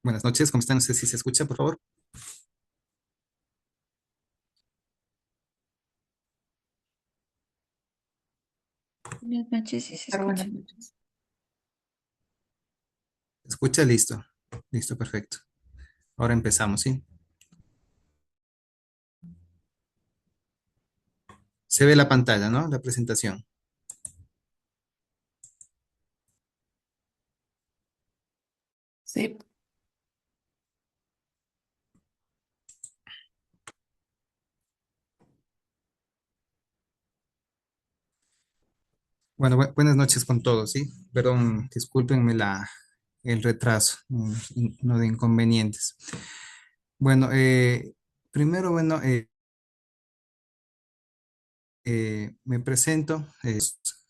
Buenas noches, ¿cómo están? No sé si se escucha, por favor. Buenas noches, sí se Buenas escucha. noches. ¿Se escucha? Listo. Listo, perfecto. Ahora empezamos, ¿sí? Se ve la pantalla, ¿no? La presentación. Sí, Bueno, buenas noches con todos, ¿sí? Perdón, discúlpenme el retraso, no de inconvenientes. Bueno, primero, bueno, me presento,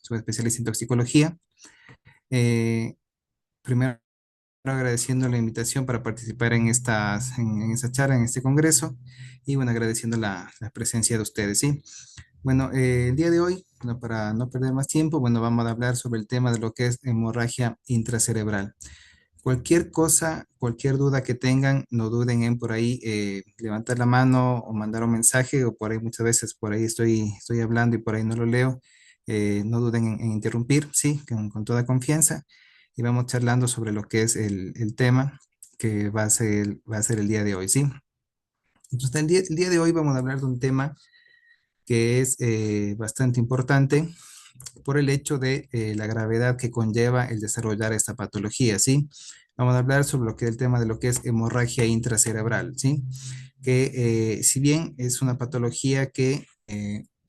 soy especialista en toxicología. Eh, Primero agradeciendo la invitación para participar en esta charla, en este congreso, y bueno, agradeciendo la presencia de ustedes, ¿sí? Bueno, el día de hoy, bueno, para no perder más tiempo, bueno, vamos a hablar sobre el tema de lo que es hemorragia intracerebral. Cualquier cosa, cualquier duda que tengan, no duden en por ahí levantar la mano o mandar un mensaje, o por ahí muchas veces por ahí estoy hablando y por ahí no lo leo. No duden en interrumpir, sí, con toda confianza, y vamos charlando sobre lo que es el tema que va a ser el día de hoy, sí. Entonces, el día de hoy vamos a hablar de un tema que es bastante importante por el hecho de la gravedad que conlleva el desarrollar esta patología, ¿sí? Vamos a hablar sobre lo que es el tema de lo que es hemorragia intracerebral, ¿sí? Que si bien es una patología que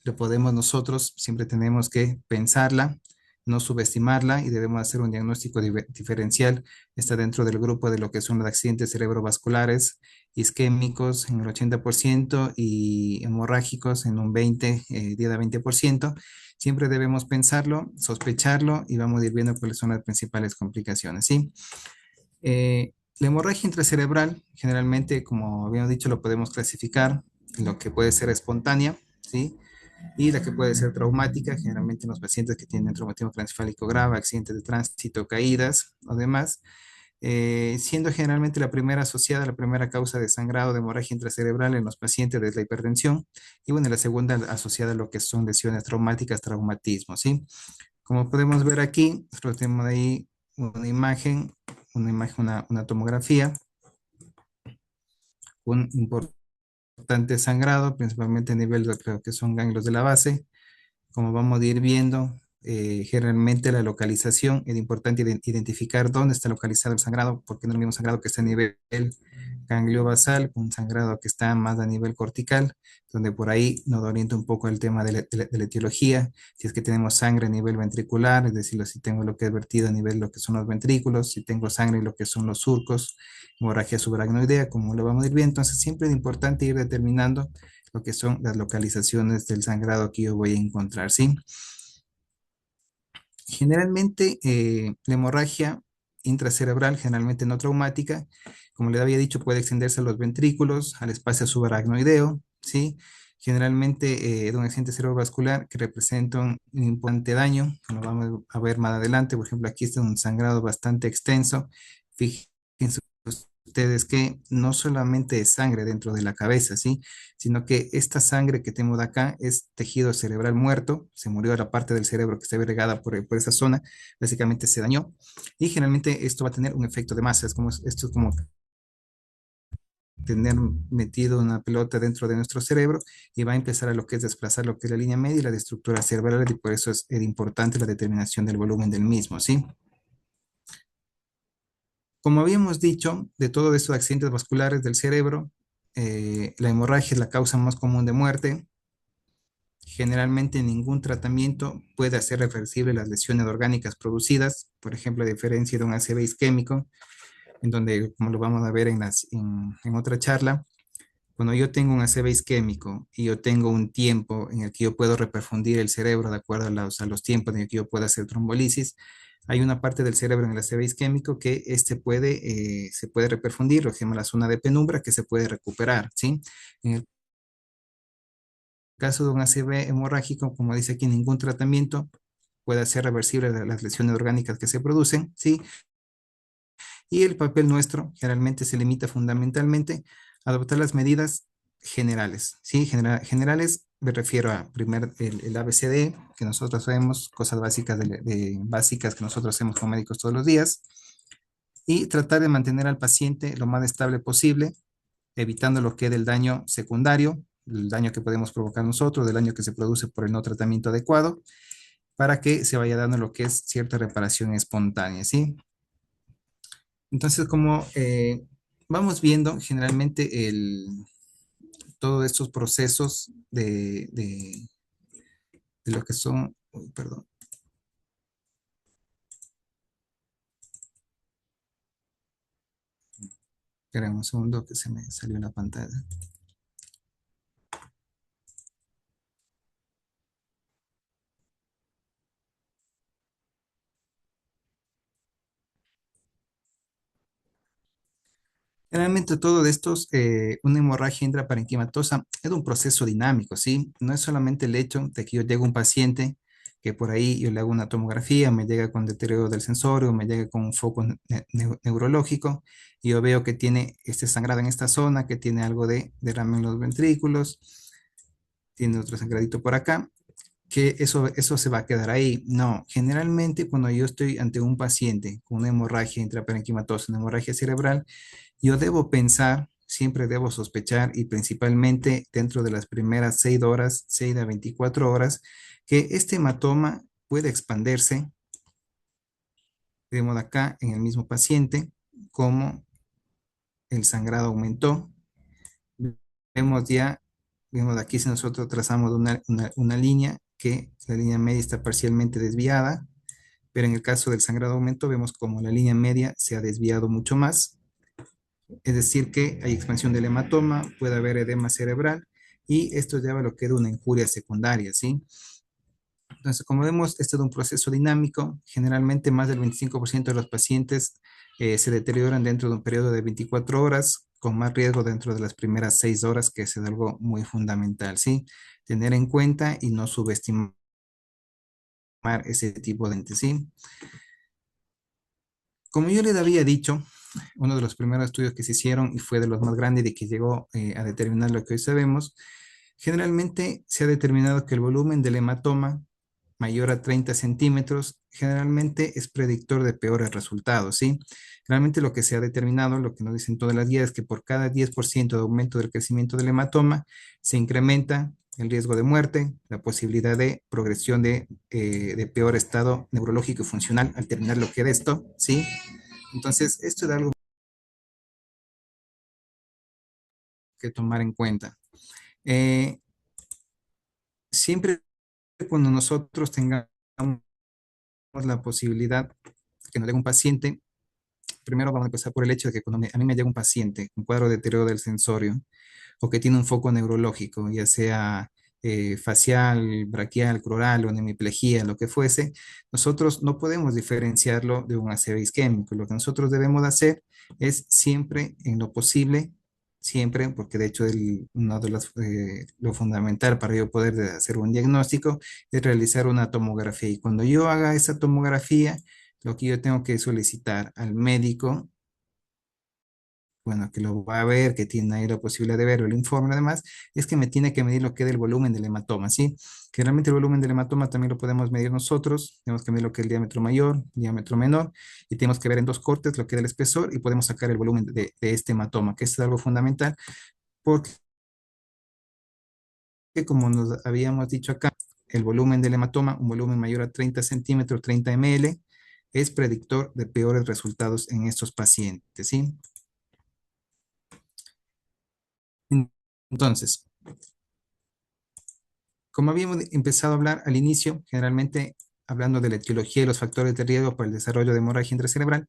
lo podemos nosotros, siempre tenemos que pensarla, no subestimarla, y debemos hacer un diagnóstico diferencial. Está dentro del grupo de lo que son los accidentes cerebrovasculares isquémicos en el 80% y hemorrágicos en un 20, 10 a 20%. Siempre debemos pensarlo, sospecharlo, y vamos a ir viendo cuáles son las principales complicaciones, ¿sí? La hemorragia intracerebral, generalmente, como habíamos dicho, lo podemos clasificar en lo que puede ser espontánea, ¿sí? Y la que puede ser traumática, generalmente en los pacientes que tienen traumatismo craneoencefálico grave, accidentes de tránsito, caídas o demás, siendo generalmente la primera asociada, la primera causa de sangrado de hemorragia intracerebral en los pacientes de la hipertensión, y bueno, la segunda asociada a lo que son lesiones traumáticas, traumatismo, ¿sí? Como podemos ver aquí, nosotros tenemos ahí una tomografía, un importante sangrado, principalmente a nivel de lo que son ganglios de la base. Como vamos a ir viendo, generalmente la localización, es importante identificar dónde está localizado el sangrado, porque no es el mismo sangrado que está a nivel ganglio basal, un sangrado que está más a nivel cortical, donde por ahí nos orienta un poco el tema de la etiología. Si es que tenemos sangre a nivel ventricular, es decir, si tengo lo que es vertido a nivel de lo que son los ventrículos, si tengo sangre en lo que son los surcos, hemorragia subaracnoidea, como lo vamos a ir viendo. Entonces siempre es importante ir determinando lo que son las localizaciones del sangrado que yo voy a encontrar, ¿sí? Generalmente, la hemorragia intracerebral, generalmente no traumática, como le había dicho, puede extenderse a los ventrículos, al espacio subaracnoideo, ¿sí? Generalmente, de un accidente cerebrovascular que representa un importante daño, lo vamos a ver más adelante. Por ejemplo, aquí está un sangrado bastante extenso. Fíjense ustedes que no solamente es sangre dentro de la cabeza, ¿sí? Sino que esta sangre que tenemos de acá es tejido cerebral muerto, se murió la parte del cerebro que está regada por esa zona, básicamente se dañó, y generalmente esto va a tener un efecto de masa. Esto es como tener metido una pelota dentro de nuestro cerebro, y va a empezar a lo que es desplazar lo que es la línea media y la de estructura cerebral, y por eso es importante la determinación del volumen del mismo, ¿sí? Como habíamos dicho, de todos estos accidentes vasculares del cerebro, la hemorragia es la causa más común de muerte. Generalmente ningún tratamiento puede hacer reversible las lesiones orgánicas producidas, por ejemplo, a diferencia de un ACV isquémico, en donde, como lo vamos a ver en otra charla, cuando yo tengo un ACV isquémico y yo tengo un tiempo en el que yo puedo reperfundir el cerebro de acuerdo a los tiempos en el que yo pueda hacer trombolisis, hay una parte del cerebro en el ACV isquémico que se puede reperfundir, lo que se llama la zona de penumbra, que se puede recuperar, ¿sí? En el caso de un ACV hemorrágico, como dice aquí, ningún tratamiento puede hacer reversible las lesiones orgánicas que se producen, ¿sí? Y el papel nuestro generalmente se limita fundamentalmente a adoptar las medidas generales, ¿sí? Generales me refiero a primer el ABCD, que nosotros vemos, cosas básicas, básicas que nosotros hacemos como médicos todos los días, y tratar de mantener al paciente lo más estable posible, evitando lo que es el daño secundario, el daño que podemos provocar nosotros, el daño que se produce por el no tratamiento adecuado, para que se vaya dando lo que es cierta reparación espontánea, ¿sí? Entonces, como vamos viendo generalmente todos estos procesos de lo que son, uy, perdón, esperen un segundo que se me salió la pantalla. Generalmente todo de estos, una hemorragia intraparenquimatosa es un proceso dinámico, ¿sí? No es solamente el hecho de que yo llego a un paciente, que por ahí yo le hago una tomografía, me llega con deterioro del sensorio, me llega con un foco neurológico, y yo veo que tiene este sangrado en esta zona, que tiene algo de derrame en los ventrículos, tiene otro sangradito por acá, que eso se va a quedar ahí. No, generalmente cuando yo estoy ante un paciente con una hemorragia intraparenquimatosa, una hemorragia cerebral, yo debo pensar, siempre debo sospechar y principalmente dentro de las primeras 6 horas, 6 a 24 horas, que este hematoma puede expandirse, de modo acá en el mismo paciente, como el sangrado aumentó. Vemos ya, vemos aquí si nosotros trazamos una línea, que la línea media está parcialmente desviada, pero en el caso del sangrado aumento vemos como la línea media se ha desviado mucho más. Es decir, que hay expansión del hematoma, puede haber edema cerebral y esto lleva a lo que es una injuria secundaria, ¿sí? Entonces, como vemos, este es un proceso dinámico. Generalmente más del 25% de los pacientes se deterioran dentro de un periodo de 24 horas, con más riesgo dentro de las primeras 6 horas, que es algo muy fundamental, ¿sí? Tener en cuenta y no subestimar ese tipo de entes, ¿sí? Como yo les había dicho, uno de los primeros estudios que se hicieron y fue de los más grandes y que llegó a determinar lo que hoy sabemos, generalmente se ha determinado que el volumen del hematoma mayor a 30 centímetros generalmente es predictor de peores resultados, ¿sí? Realmente lo que se ha determinado, lo que nos dicen todas las guías, es que por cada 10% de aumento del crecimiento del hematoma se incrementa el riesgo de muerte, la posibilidad de progresión de peor estado neurológico y funcional al terminar lo que es esto, ¿sí? Entonces, esto es algo que tomar en cuenta. Eh, Siempre cuando nosotros tengamos la posibilidad que nos llegue un paciente, primero vamos a empezar por el hecho de que cuando a mí me llega un paciente con cuadro de deterioro del sensorio o que tiene un foco neurológico, ya sea facial, braquial, crural o en hemiplegia, lo que fuese, nosotros no podemos diferenciarlo de un ACV isquémico. Lo que nosotros debemos hacer es siempre, en lo posible, siempre, porque de hecho uno de lo fundamental para yo poder hacer un diagnóstico es realizar una tomografía. Y cuando yo haga esa tomografía, lo que yo tengo que solicitar al médico, bueno, que lo va a ver, que tiene ahí la posibilidad de ver el informe además, es que me tiene que medir lo que es el volumen del hematoma, ¿sí? Que realmente el volumen del hematoma también lo podemos medir nosotros, tenemos que medir lo que es el diámetro mayor, diámetro menor, y tenemos que ver en dos cortes lo que es el espesor y podemos sacar el volumen de este hematoma, que es algo fundamental, porque como nos habíamos dicho acá, el volumen del hematoma, un volumen mayor a 30 centímetros, 30 ml, es predictor de peores resultados en estos pacientes, ¿sí? Entonces, como habíamos empezado a hablar al inicio, generalmente hablando de la etiología y los factores de riesgo para el desarrollo de hemorragia intracerebral,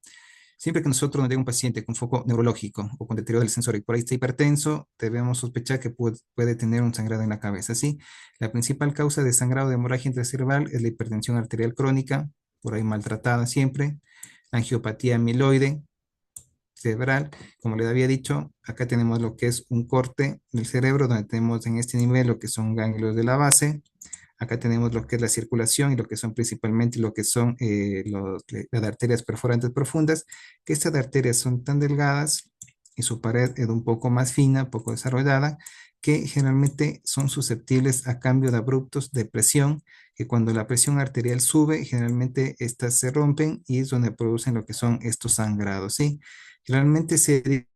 siempre que nosotros nos llega un paciente con foco neurológico o con deterioro del sensor y por ahí está hipertenso, debemos sospechar que puede tener un sangrado en la cabeza, ¿sí? La principal causa de sangrado de hemorragia intracerebral es la hipertensión arterial crónica, por ahí maltratada siempre, la angiopatía amiloide cerebral, como le había dicho, acá tenemos lo que es un corte del cerebro, donde tenemos en este nivel lo que son ganglios de la base, Acá tenemos lo que es la circulación y lo que son principalmente lo que son las arterias perforantes profundas, que estas arterias son tan delgadas y su pared es un poco más fina, poco desarrollada, que generalmente son susceptibles a cambio de abruptos de presión, que cuando la presión arterial sube, generalmente estas se rompen y es donde producen lo que son estos sangrados, ¿sí? Generalmente se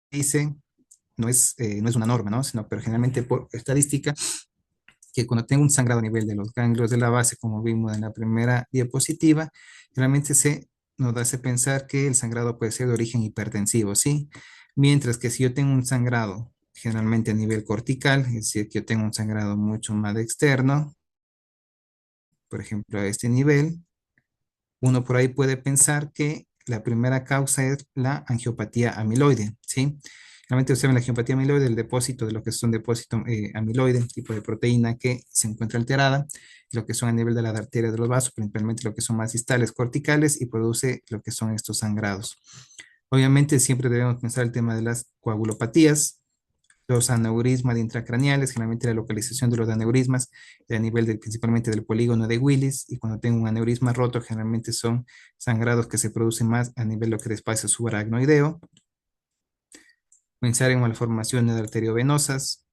dice, no es una norma, ¿no? Sino, pero generalmente por estadística, que cuando tengo un sangrado a nivel de los ganglios de la base, como vimos en la primera diapositiva, generalmente nos hace pensar que el sangrado puede ser de origen hipertensivo, ¿sí? Mientras que si yo tengo un sangrado generalmente a nivel cortical, es decir, que yo tengo un sangrado mucho más externo, por ejemplo, a este nivel, uno por ahí puede pensar que la primera causa es la angiopatía amiloide, ¿sí? Realmente observen la angiopatía amiloide, el depósito de lo que son depósito amiloide, tipo de proteína que se encuentra alterada, lo que son a nivel de las arterias de los vasos, principalmente lo que son más distales, corticales, y produce lo que son estos sangrados. Obviamente siempre debemos pensar el tema de las coagulopatías, los aneurismas intracraneales, generalmente la localización de los aneurismas a nivel principalmente del polígono de Willis, y cuando tengo un aneurisma roto, generalmente son sangrados que se producen más a nivel de lo que es espacio subaracnoideo. Pensar en malformaciones arteriovenosas,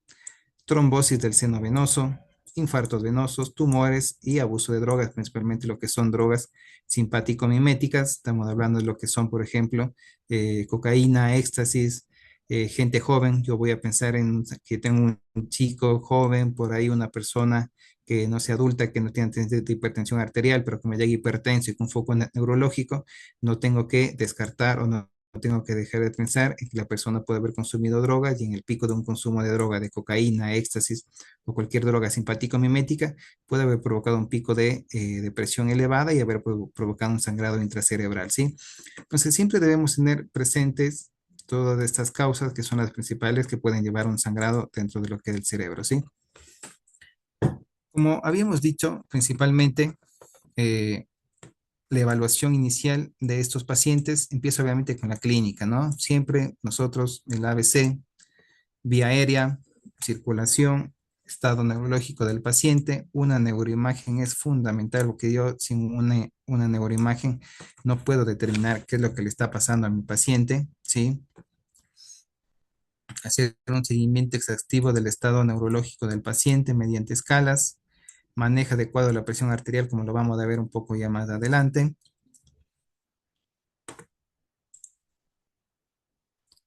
trombosis del seno venoso, infartos venosos, tumores y abuso de drogas, principalmente lo que son drogas simpático-miméticas. Estamos hablando de lo que son, por ejemplo, cocaína, éxtasis, gente joven. Yo voy a pensar en que tengo un chico joven, por ahí una persona que no sea adulta, que no tiene antecedentes de hipertensión arterial, pero que me llegue hipertenso y con foco neurológico, no tengo que descartar o no tengo que dejar de pensar en que la persona puede haber consumido drogas y en el pico de un consumo de droga, de cocaína, éxtasis o cualquier droga simpático-mimética, puede haber provocado un pico de presión elevada y haber provocado un sangrado intracerebral, ¿sí? Entonces siempre debemos tener presentes todas estas causas que son las principales que pueden llevar a un sangrado dentro de lo que es el cerebro, ¿sí? Como habíamos dicho, principalmente eh, la evaluación inicial de estos pacientes empieza obviamente con la clínica, ¿no? Siempre nosotros, el ABC, vía aérea, circulación, estado neurológico del paciente, una neuroimagen es fundamental, porque yo sin una neuroimagen no puedo determinar qué es lo que le está pasando a mi paciente, ¿sí? Hacer un seguimiento exhaustivo del estado neurológico del paciente mediante escalas, manejo adecuado de la presión arterial, como lo vamos a ver un poco ya más adelante.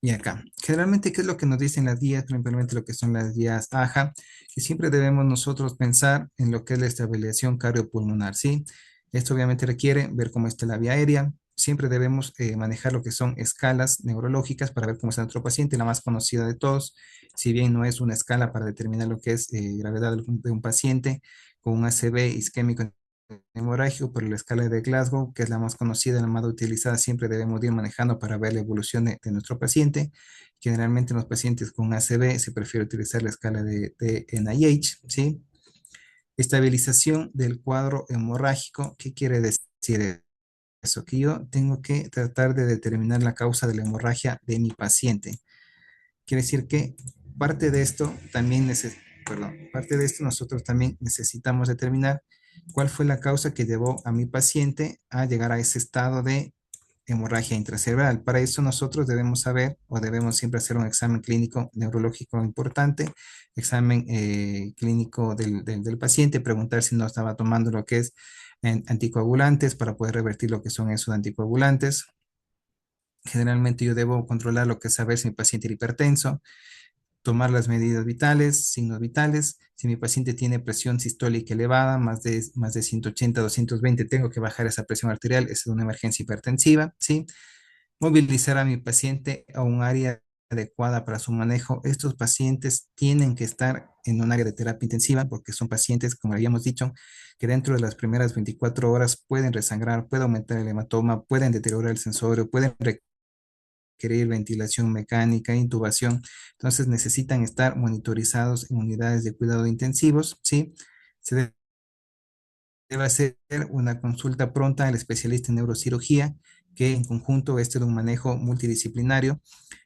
Y acá, generalmente, ¿qué es lo que nos dicen las guías? Principalmente lo que son las guías AJA, que siempre debemos nosotros pensar en lo que es la estabilización cardiopulmonar, ¿sí? Esto obviamente requiere ver cómo está la vía aérea. Siempre debemos manejar lo que son escalas neurológicas para ver cómo está nuestro paciente, la más conocida de todos, si bien no es una escala para determinar lo que es gravedad de un paciente con un ACV isquémico hemorrágico, por la escala de Glasgow, que es la más conocida, la más utilizada, siempre debemos ir manejando para ver la evolución de nuestro paciente. Generalmente en los pacientes con ACV se prefiere utilizar la escala de NIH, ¿sí? Estabilización del cuadro hemorrágico, ¿qué quiere decir eso? Que yo tengo que tratar de determinar la causa de la hemorragia de mi paciente. Quiere decir que parte de esto también parte de esto nosotros también necesitamos determinar cuál fue la causa que llevó a mi paciente a llegar a ese estado de hemorragia intracerebral. Para eso nosotros debemos saber o debemos siempre hacer un examen clínico neurológico importante, examen clínico del paciente, preguntar si no estaba tomando lo que es anticoagulantes para poder revertir lo que son esos anticoagulantes. Generalmente yo debo controlar lo que es saber si mi paciente es hipertenso, tomar las medidas vitales, signos vitales. Si mi paciente tiene presión sistólica elevada, más de 180, 220, tengo que bajar esa presión arterial, es una emergencia hipertensiva, ¿sí? Movilizar a mi paciente a un área adecuada para su manejo. Estos pacientes tienen que estar en un área de terapia intensiva porque son pacientes, como habíamos dicho, que dentro de las primeras 24 horas pueden resangrar, puede aumentar el hematoma, pueden deteriorar el sensorio, pueden requerir ventilación mecánica, intubación. Entonces necesitan estar monitorizados en unidades de cuidado intensivos, ¿sí? Se debe hacer una consulta pronta al especialista en neurocirugía, que en conjunto de un manejo multidisciplinario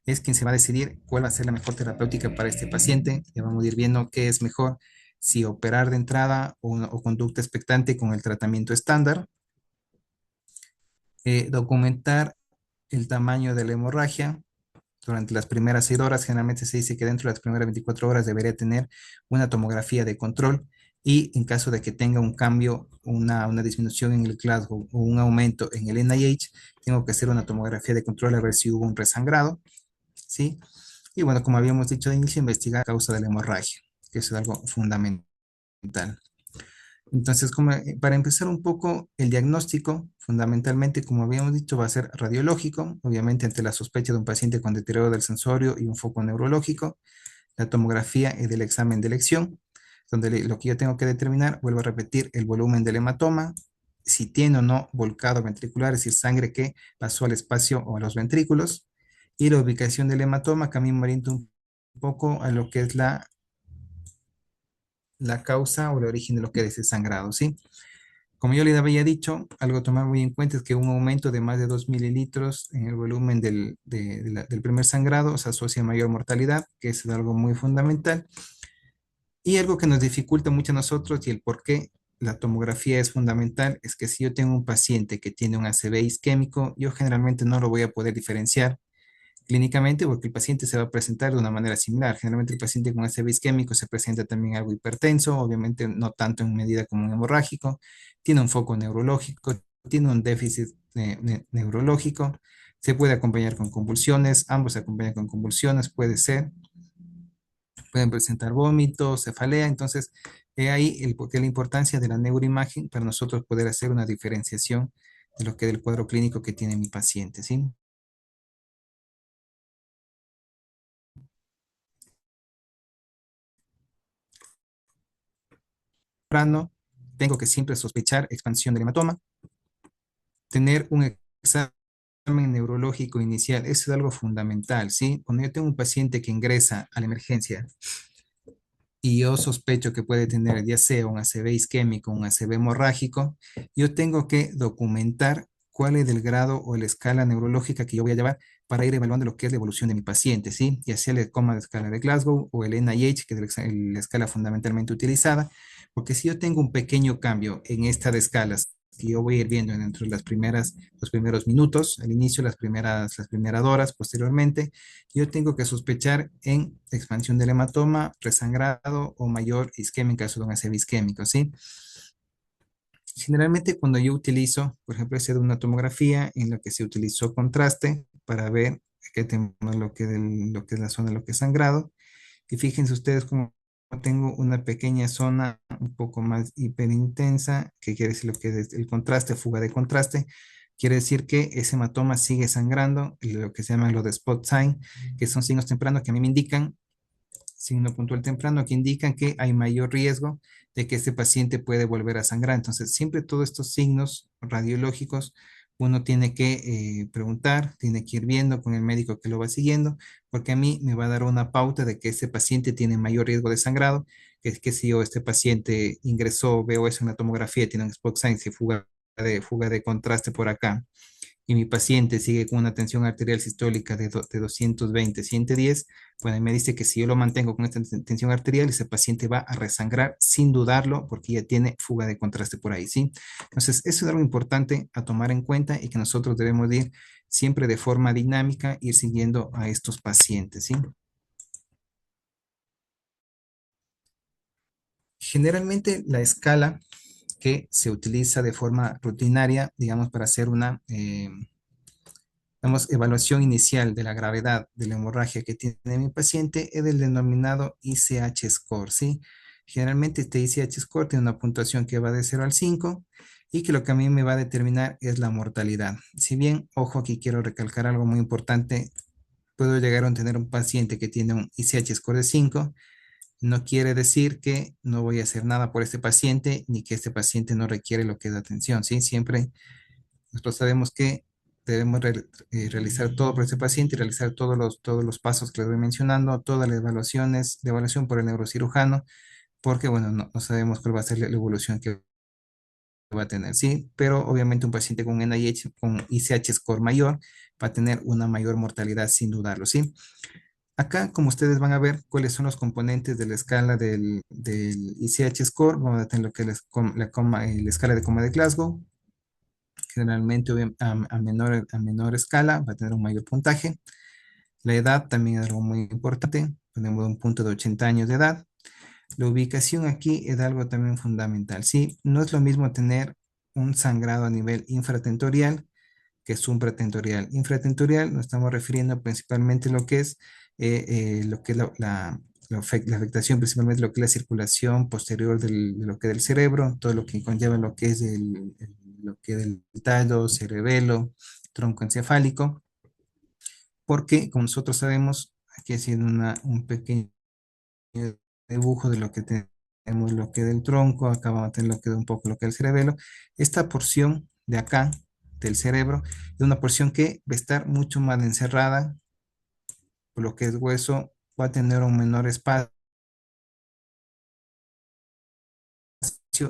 es quien se va a decidir cuál va a ser la mejor terapéutica para este paciente. Ya vamos a ir viendo qué es mejor si operar de entrada o conducta expectante con el tratamiento estándar. Documentar el tamaño de la hemorragia durante las primeras 6 horas. Generalmente se dice que dentro de las primeras 24 horas debería tener una tomografía de control, y en caso de que tenga un cambio, una disminución en el Glasgow o un aumento en el NIH, tengo que hacer una tomografía de control a ver si hubo un resangrado, ¿sí? Y bueno, como habíamos dicho de inicio, investigar la causa de la hemorragia, que eso es algo fundamental. Entonces, para empezar un poco, el diagnóstico, fundamentalmente, como habíamos dicho, va a ser radiológico, obviamente ante la sospecha de un paciente con deterioro del sensorio y un foco neurológico. La tomografía es del examen de elección, donde lo que yo tengo que determinar, vuelvo a repetir, el volumen del hematoma, si tiene o no volcado ventricular, es decir, sangre que pasó al espacio o a los ventrículos, y la ubicación del hematoma, que a mí me orienta un poco a lo que es la causa o el origen de lo que es ese sangrado, ¿sí? Como yo le había dicho, algo a tomar muy en cuenta es que un aumento de más de 2 mililitros en el volumen del primer sangrado se asocia a mayor mortalidad, que es algo muy fundamental. Y algo que nos dificulta mucho a nosotros y el por qué la tomografía es fundamental es que si yo tengo un paciente que tiene un ACV isquémico, yo generalmente no lo voy a poder diferenciar clínicamente porque el paciente se va a presentar de una manera similar. Generalmente el paciente con ACV isquémico se presenta también algo hipertenso, obviamente no tanto en medida como un hemorrágico, tiene un foco neurológico, tiene un déficit neurológico, se puede acompañar con convulsiones, ambos se acompañan con convulsiones, puede ser, pueden presentar vómitos, cefalea. Entonces, he ahí el porqué la importancia de la neuroimagen para nosotros poder hacer una diferenciación de lo que es el cuadro clínico que tiene mi paciente, ¿sí? Temprano, tengo que siempre sospechar expansión del hematoma, tener un examen neurológico inicial, eso es algo fundamental, ¿sí? Cuando yo tengo un paciente que ingresa a la emergencia y yo sospecho que puede tener ya sea un ACV isquémico, un ACV hemorrágico, yo tengo que documentar cuál es el grado o la escala neurológica que yo voy a llevar para ir evaluando lo que es la evolución de mi paciente, ¿sí? Ya sea el coma de escala de Glasgow o el NIH, que es la escala fundamentalmente utilizada, porque si yo tengo un pequeño cambio en esta de escalas, que yo voy a ir viendo dentro de los primeros minutos, al inicio, las primeras horas, posteriormente, yo tengo que sospechar en expansión del hematoma, resangrado o mayor isquemia en caso de un ACV isquémico, ¿sí? Generalmente cuando yo utilizo, por ejemplo, esa de una tomografía en la que se utilizó contraste para ver qué tenemos lo que es la zona de lo que es sangrado, y fíjense ustedes como tengo una pequeña zona un poco más hiperintensa, que quiere decir lo que es el contraste, fuga de contraste, quiere decir que ese hematoma sigue sangrando, y lo que se llama lo de spot sign, que son signos tempranos que a mí me indican, signo puntual temprano, que indican que hay mayor riesgo de que este paciente puede volver a sangrar. Entonces, siempre todos estos signos radiológicos uno tiene que preguntar, tiene que ir viendo con el médico que lo va siguiendo, porque a mí me va a dar una pauta de que este paciente tiene mayor riesgo de sangrado, que es que si yo este paciente ingresó, veo eso en la tomografía, tiene un spot sign, si fuga de contraste por acá, y mi paciente sigue con una tensión arterial sistólica de 220, 110, bueno, me dice que si yo lo mantengo con esta tensión arterial, ese paciente va a resangrar sin dudarlo porque ya tiene fuga de contraste por ahí, ¿sí? Entonces, eso es algo importante a tomar en cuenta y que nosotros debemos ir siempre de forma dinámica, ir siguiendo a estos pacientes, ¿sí? Generalmente la escala que se utiliza de forma rutinaria, digamos, para hacer una evaluación inicial de la gravedad de la hemorragia que tiene mi paciente es el denominado ICH score, ¿sí? Generalmente este ICH score tiene una puntuación que va de 0 al 5 y que lo que a mí me va a determinar es la mortalidad. Si bien, ojo, aquí quiero recalcar algo muy importante, puedo llegar a tener un paciente que tiene un ICH score de 5, no quiere decir que no voy a hacer nada por este paciente ni que este paciente no requiere lo que es atención, ¿sí? Siempre nosotros sabemos que debemos realizar todo por este paciente y realizar todos los pasos que les voy mencionando, todas las evaluaciones, de evaluación por el neurocirujano, porque, bueno, no sabemos cuál va a ser la evolución que va a tener, ¿sí? Pero obviamente un paciente con NIH, con ICH score mayor, va a tener una mayor mortalidad sin dudarlo, ¿sí? Acá, como ustedes van a ver, cuáles son los componentes de la escala del ICH Score, vamos a tener lo que es la escala de coma de Glasgow. Generalmente a menor escala va a tener un mayor puntaje. La edad también es algo muy importante. Ponemos un punto de 80 años de edad. La ubicación aquí es algo también fundamental, ¿sí? No es lo mismo tener un sangrado a nivel infratentorial que supratentorial. Infratentorial nos estamos refiriendo principalmente a lo que es la afectación, principalmente lo que es la circulación posterior de lo que es del cerebro, todo lo que conlleva lo que es lo que es el tallo, cerebelo, tronco encefálico, porque como nosotros sabemos, aquí haciendo un pequeño dibujo de lo que tenemos, lo que es del tronco, acá vamos a tener lo que es un poco lo que es el cerebelo. Esta porción de acá, del cerebro, es una porción que va a estar mucho más encerrada, por lo que es hueso, va a tener un menor espacio,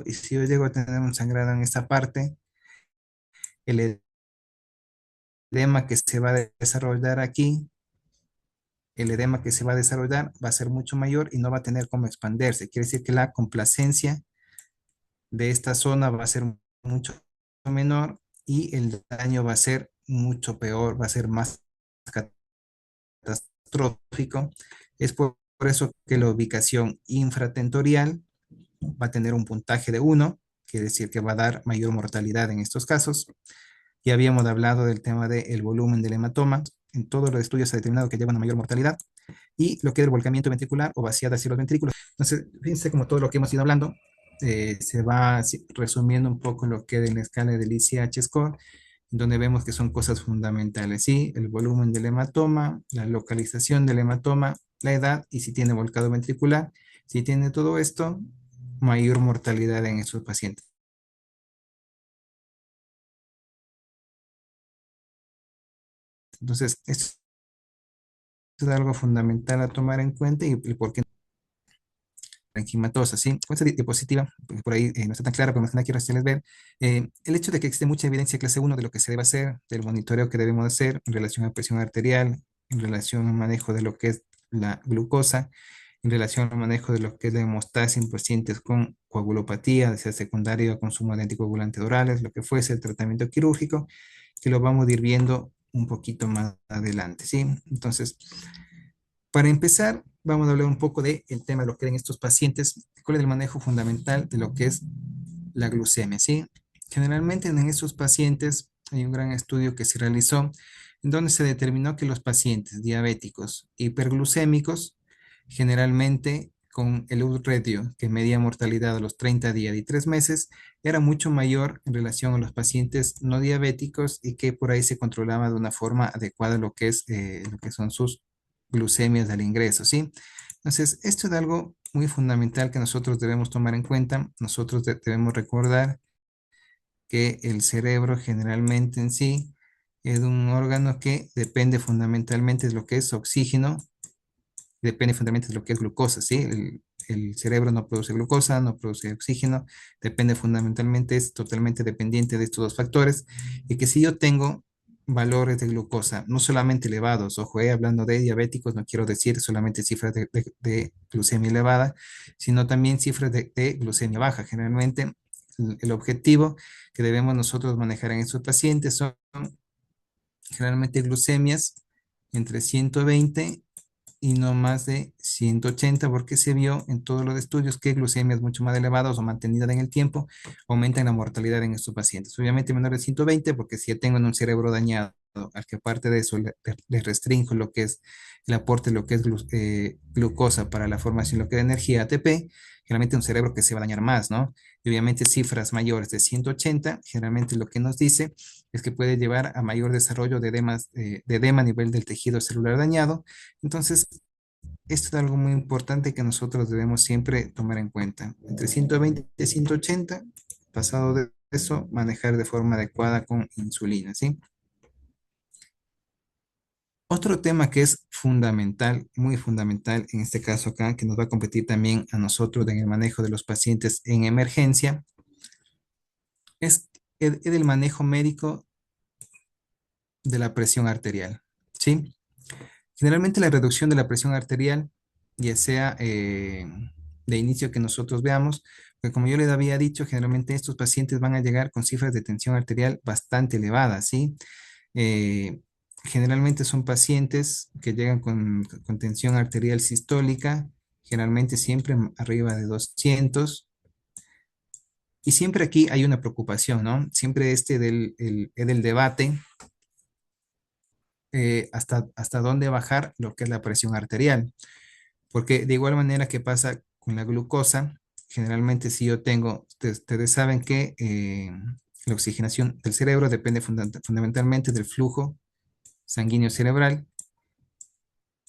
y si yo llego a tener un sangrado en esta parte, el edema que se va a desarrollar aquí, el edema que se va a desarrollar va a ser mucho mayor y no va a tener cómo expandirse. Quiere decir que la complacencia de esta zona va a ser mucho menor y el daño va a ser mucho peor, va a ser más catastrófico. Es por eso que la ubicación infratentorial va a tener un puntaje de 1, quiere decir que va a dar mayor mortalidad en estos casos. Ya habíamos hablado del tema del volumen del hematoma. En todos los estudios se ha determinado que lleva una mayor mortalidad. Y lo que es el volcamiento ventricular o vaciada hacia los ventrículos. Entonces, fíjense como todo lo que hemos ido hablando se va resumiendo un poco lo que es en la escala del ICH score, donde vemos que son cosas fundamentales, ¿sí? El volumen del hematoma, la localización del hematoma, la edad y si tiene volcado ventricular. Si tiene todo esto, mayor mortalidad en estos pacientes. Entonces, esto es algo fundamental a tomar en cuenta y por qué parenquimatosa, ¿sí? Con esta diapositiva, porque por ahí no está tan clara, pero más que nada quiero hacerles ver el hecho de que existe mucha evidencia de clase 1 de lo que se debe hacer, del monitoreo que debemos hacer en relación a presión arterial, en relación al manejo de lo que es la glucosa, en relación al manejo de lo que es la hemostasia en pacientes con coagulopatía, sea secundaria o consumo de anticoagulantes orales, lo que fuese el tratamiento quirúrgico, que lo vamos a ir viendo un poquito más adelante, ¿sí? Entonces, para empezar, vamos a hablar un poco del tema de lo que en estos pacientes, cuál es el manejo fundamental de lo que es la glucemia, ¿sí? Generalmente en estos pacientes hay un gran estudio que se realizó en donde se determinó que los pacientes diabéticos hiperglucémicos, generalmente con el urredio, que medía mortalidad a los 30 días y 3 meses, era mucho mayor en relación a los pacientes no diabéticos y que por ahí se controlaba de una forma adecuada lo que son sus glucemias al ingreso, ¿sí? Entonces, esto es algo muy fundamental que nosotros debemos tomar en cuenta. Nosotros debemos recordar que el cerebro generalmente en sí es un órgano que depende fundamentalmente de lo que es oxígeno, depende fundamentalmente de lo que es glucosa, ¿sí? El cerebro no produce glucosa, no produce oxígeno, depende fundamentalmente, es totalmente dependiente de estos dos factores, y que si yo tengo valores de glucosa no solamente elevados, ojo, hablando de diabéticos, no quiero decir solamente cifras de glucemia elevada, sino también cifras de glucemia baja. Generalmente el objetivo que debemos nosotros manejar en estos pacientes son generalmente glucemias entre 120 y no más de 180, porque se vio en todos los estudios que glucemias mucho más elevadas o mantenidas en el tiempo aumentan la mortalidad en estos pacientes. Obviamente menor de 120, porque si ya tengo en un cerebro dañado, al que aparte de eso le restringo lo que es el aporte, lo que es glucosa para la formación, lo que es energía ATP, generalmente un cerebro que se va a dañar más, ¿no? Y obviamente cifras mayores de 180, generalmente lo que nos dice es que puede llevar a mayor desarrollo de edema a nivel del tejido celular dañado. Entonces, esto es algo muy importante que nosotros debemos siempre tomar en cuenta. Entre 120 y 180, pasado de eso, manejar de forma adecuada con insulina, ¿sí? Otro tema que es fundamental, muy fundamental en este caso acá, que nos va a competir también a nosotros en el manejo de los pacientes en emergencia, es el manejo médico de la presión arterial, ¿sí? Generalmente la reducción de la presión arterial, ya sea de inicio que nosotros veamos, porque como yo les había dicho, generalmente estos pacientes van a llegar con cifras de tensión arterial bastante elevadas, ¿sí? Eh, Generalmente son pacientes que llegan con tensión arterial sistólica, generalmente siempre arriba de 200. Y siempre aquí hay una preocupación, ¿no? Siempre del debate hasta dónde bajar lo que es la presión arterial. Porque de igual manera que pasa con la glucosa, generalmente si yo tengo, ustedes saben que la oxigenación del cerebro depende fundamentalmente del flujo sanguíneo cerebral,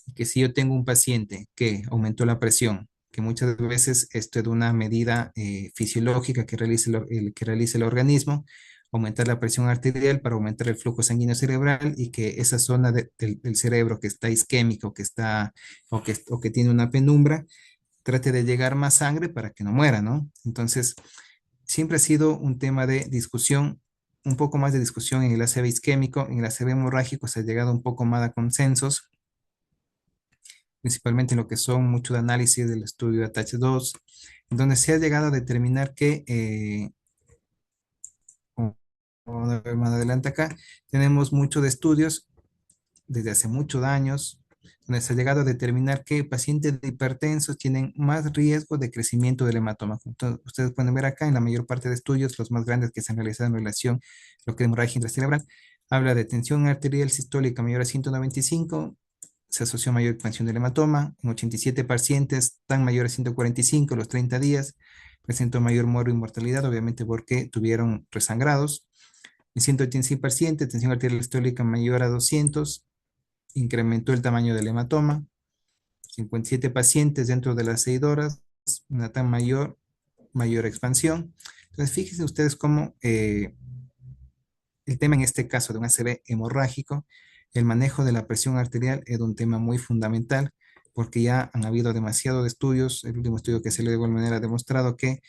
y que si yo tengo un paciente que aumentó la presión, que muchas veces esto es de una medida fisiológica que realiza el organismo, aumentar la presión arterial para aumentar el flujo sanguíneo cerebral y que esa zona del cerebro que está isquémica o que tiene una penumbra, trate de llegar más sangre para que no muera, ¿no? Entonces, siempre ha sido un tema de discusión, un poco más de discusión en el ACV isquémico, en el ACV hemorrágico se ha llegado un poco más a consensos, principalmente en lo que son mucho de análisis del estudio de ATH2, donde se ha llegado a determinar que, vamos a ver más adelante acá, tenemos mucho de estudios desde hace muchos años, donde se ha llegado a determinar que pacientes hipertensos tienen más riesgo de crecimiento del hematoma. Entonces, ustedes pueden ver acá en la mayor parte de estudios, los más grandes que se han realizado en relación a lo que es hemorragia intracerebral, habla de tensión arterial sistólica mayor a 195, se asoció mayor expansión del hematoma, en 87 pacientes tan mayores a 145 los 30 días, presentó mayor muerte y mortalidad, obviamente porque tuvieron resangrados. En 186 pacientes, tensión arterial sistólica mayor a 200, incrementó el tamaño del hematoma. 57 pacientes dentro de las 6 horas, una tan mayor expansión. Entonces, fíjense ustedes cómo el tema en este caso de un ACV hemorrágico, el manejo de la presión arterial es un tema muy fundamental porque ya han habido demasiados estudios, el último estudio que se le de igual manera ha demostrado que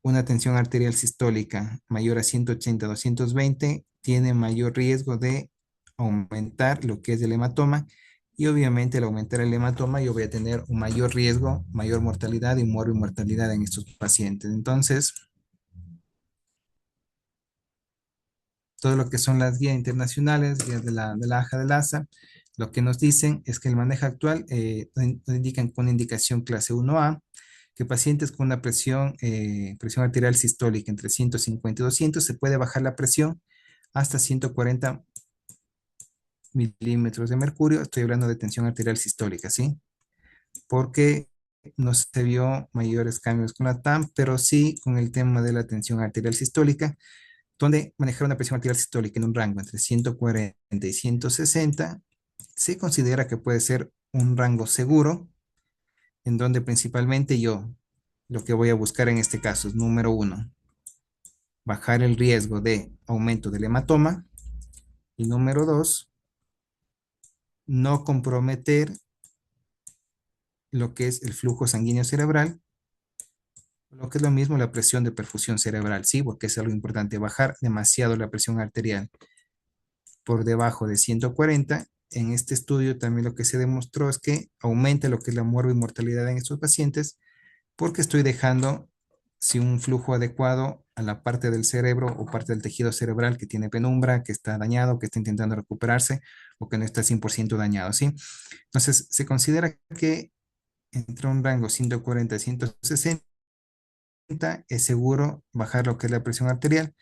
una tensión arterial sistólica mayor a 180-220 tiene mayor riesgo de aumentar lo que es el hematoma y obviamente al aumentar el hematoma yo voy a tener un mayor riesgo, mayor mortalidad y mortalidad en estos pacientes. Entonces, todo lo que son las guías internacionales, guías de la AJA del ASA, lo que nos dicen es que el manejo actual nos indican con una indicación clase 1A, que pacientes con una presión arterial sistólica entre 150 y 200 se puede bajar la presión hasta 140 milímetros de mercurio. Estoy hablando de tensión arterial sistólica, ¿sí? Porque no se vio mayores cambios con la TAM, pero sí con el tema de la tensión arterial sistólica, donde manejar una presión arterial sistólica en un rango entre 140 y 160 se considera que puede ser un rango seguro, en donde principalmente yo lo que voy a buscar en este caso es, número uno, bajar el riesgo de aumento del hematoma y número dos, no comprometer lo que es el flujo sanguíneo cerebral, lo que es lo mismo la presión de perfusión cerebral, ¿sí? Porque es algo importante, bajar demasiado la presión arterial por debajo de 140. En este estudio también lo que se demostró es que aumenta lo que es la mortalidad en estos pacientes porque estoy dejando si un flujo adecuado a la parte del cerebro o parte del tejido cerebral que tiene penumbra, que está dañado, que está intentando recuperarse o que no está 100% dañado, ¿sí? Entonces, se considera que entre un rango 140 a 160 es seguro bajar lo que es la presión arterial,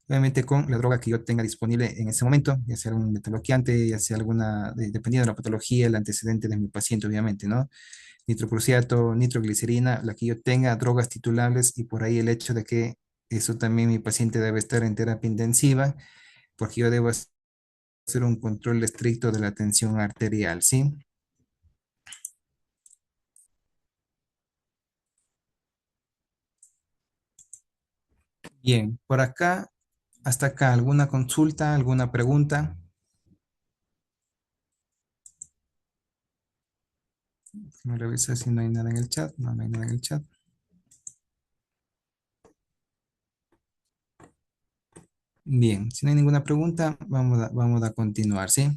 obviamente con la droga que yo tenga disponible en ese momento, ya sea un betaloquiante, ya sea alguna, dependiendo de la patología, el antecedente de mi paciente, obviamente, ¿no? Nitrocruciato, nitroglicerina, la que yo tenga, drogas titulables y por ahí el hecho de que eso también mi paciente debe estar en terapia intensiva, porque yo debo hacer un control estricto de la tensión arterial, ¿sí? Bien, por acá, hasta acá, ¿alguna consulta, alguna pregunta? Me revisa si no hay nada en el chat. No, no hay nada en el chat. Bien, si no hay ninguna pregunta, vamos a continuar, ¿sí?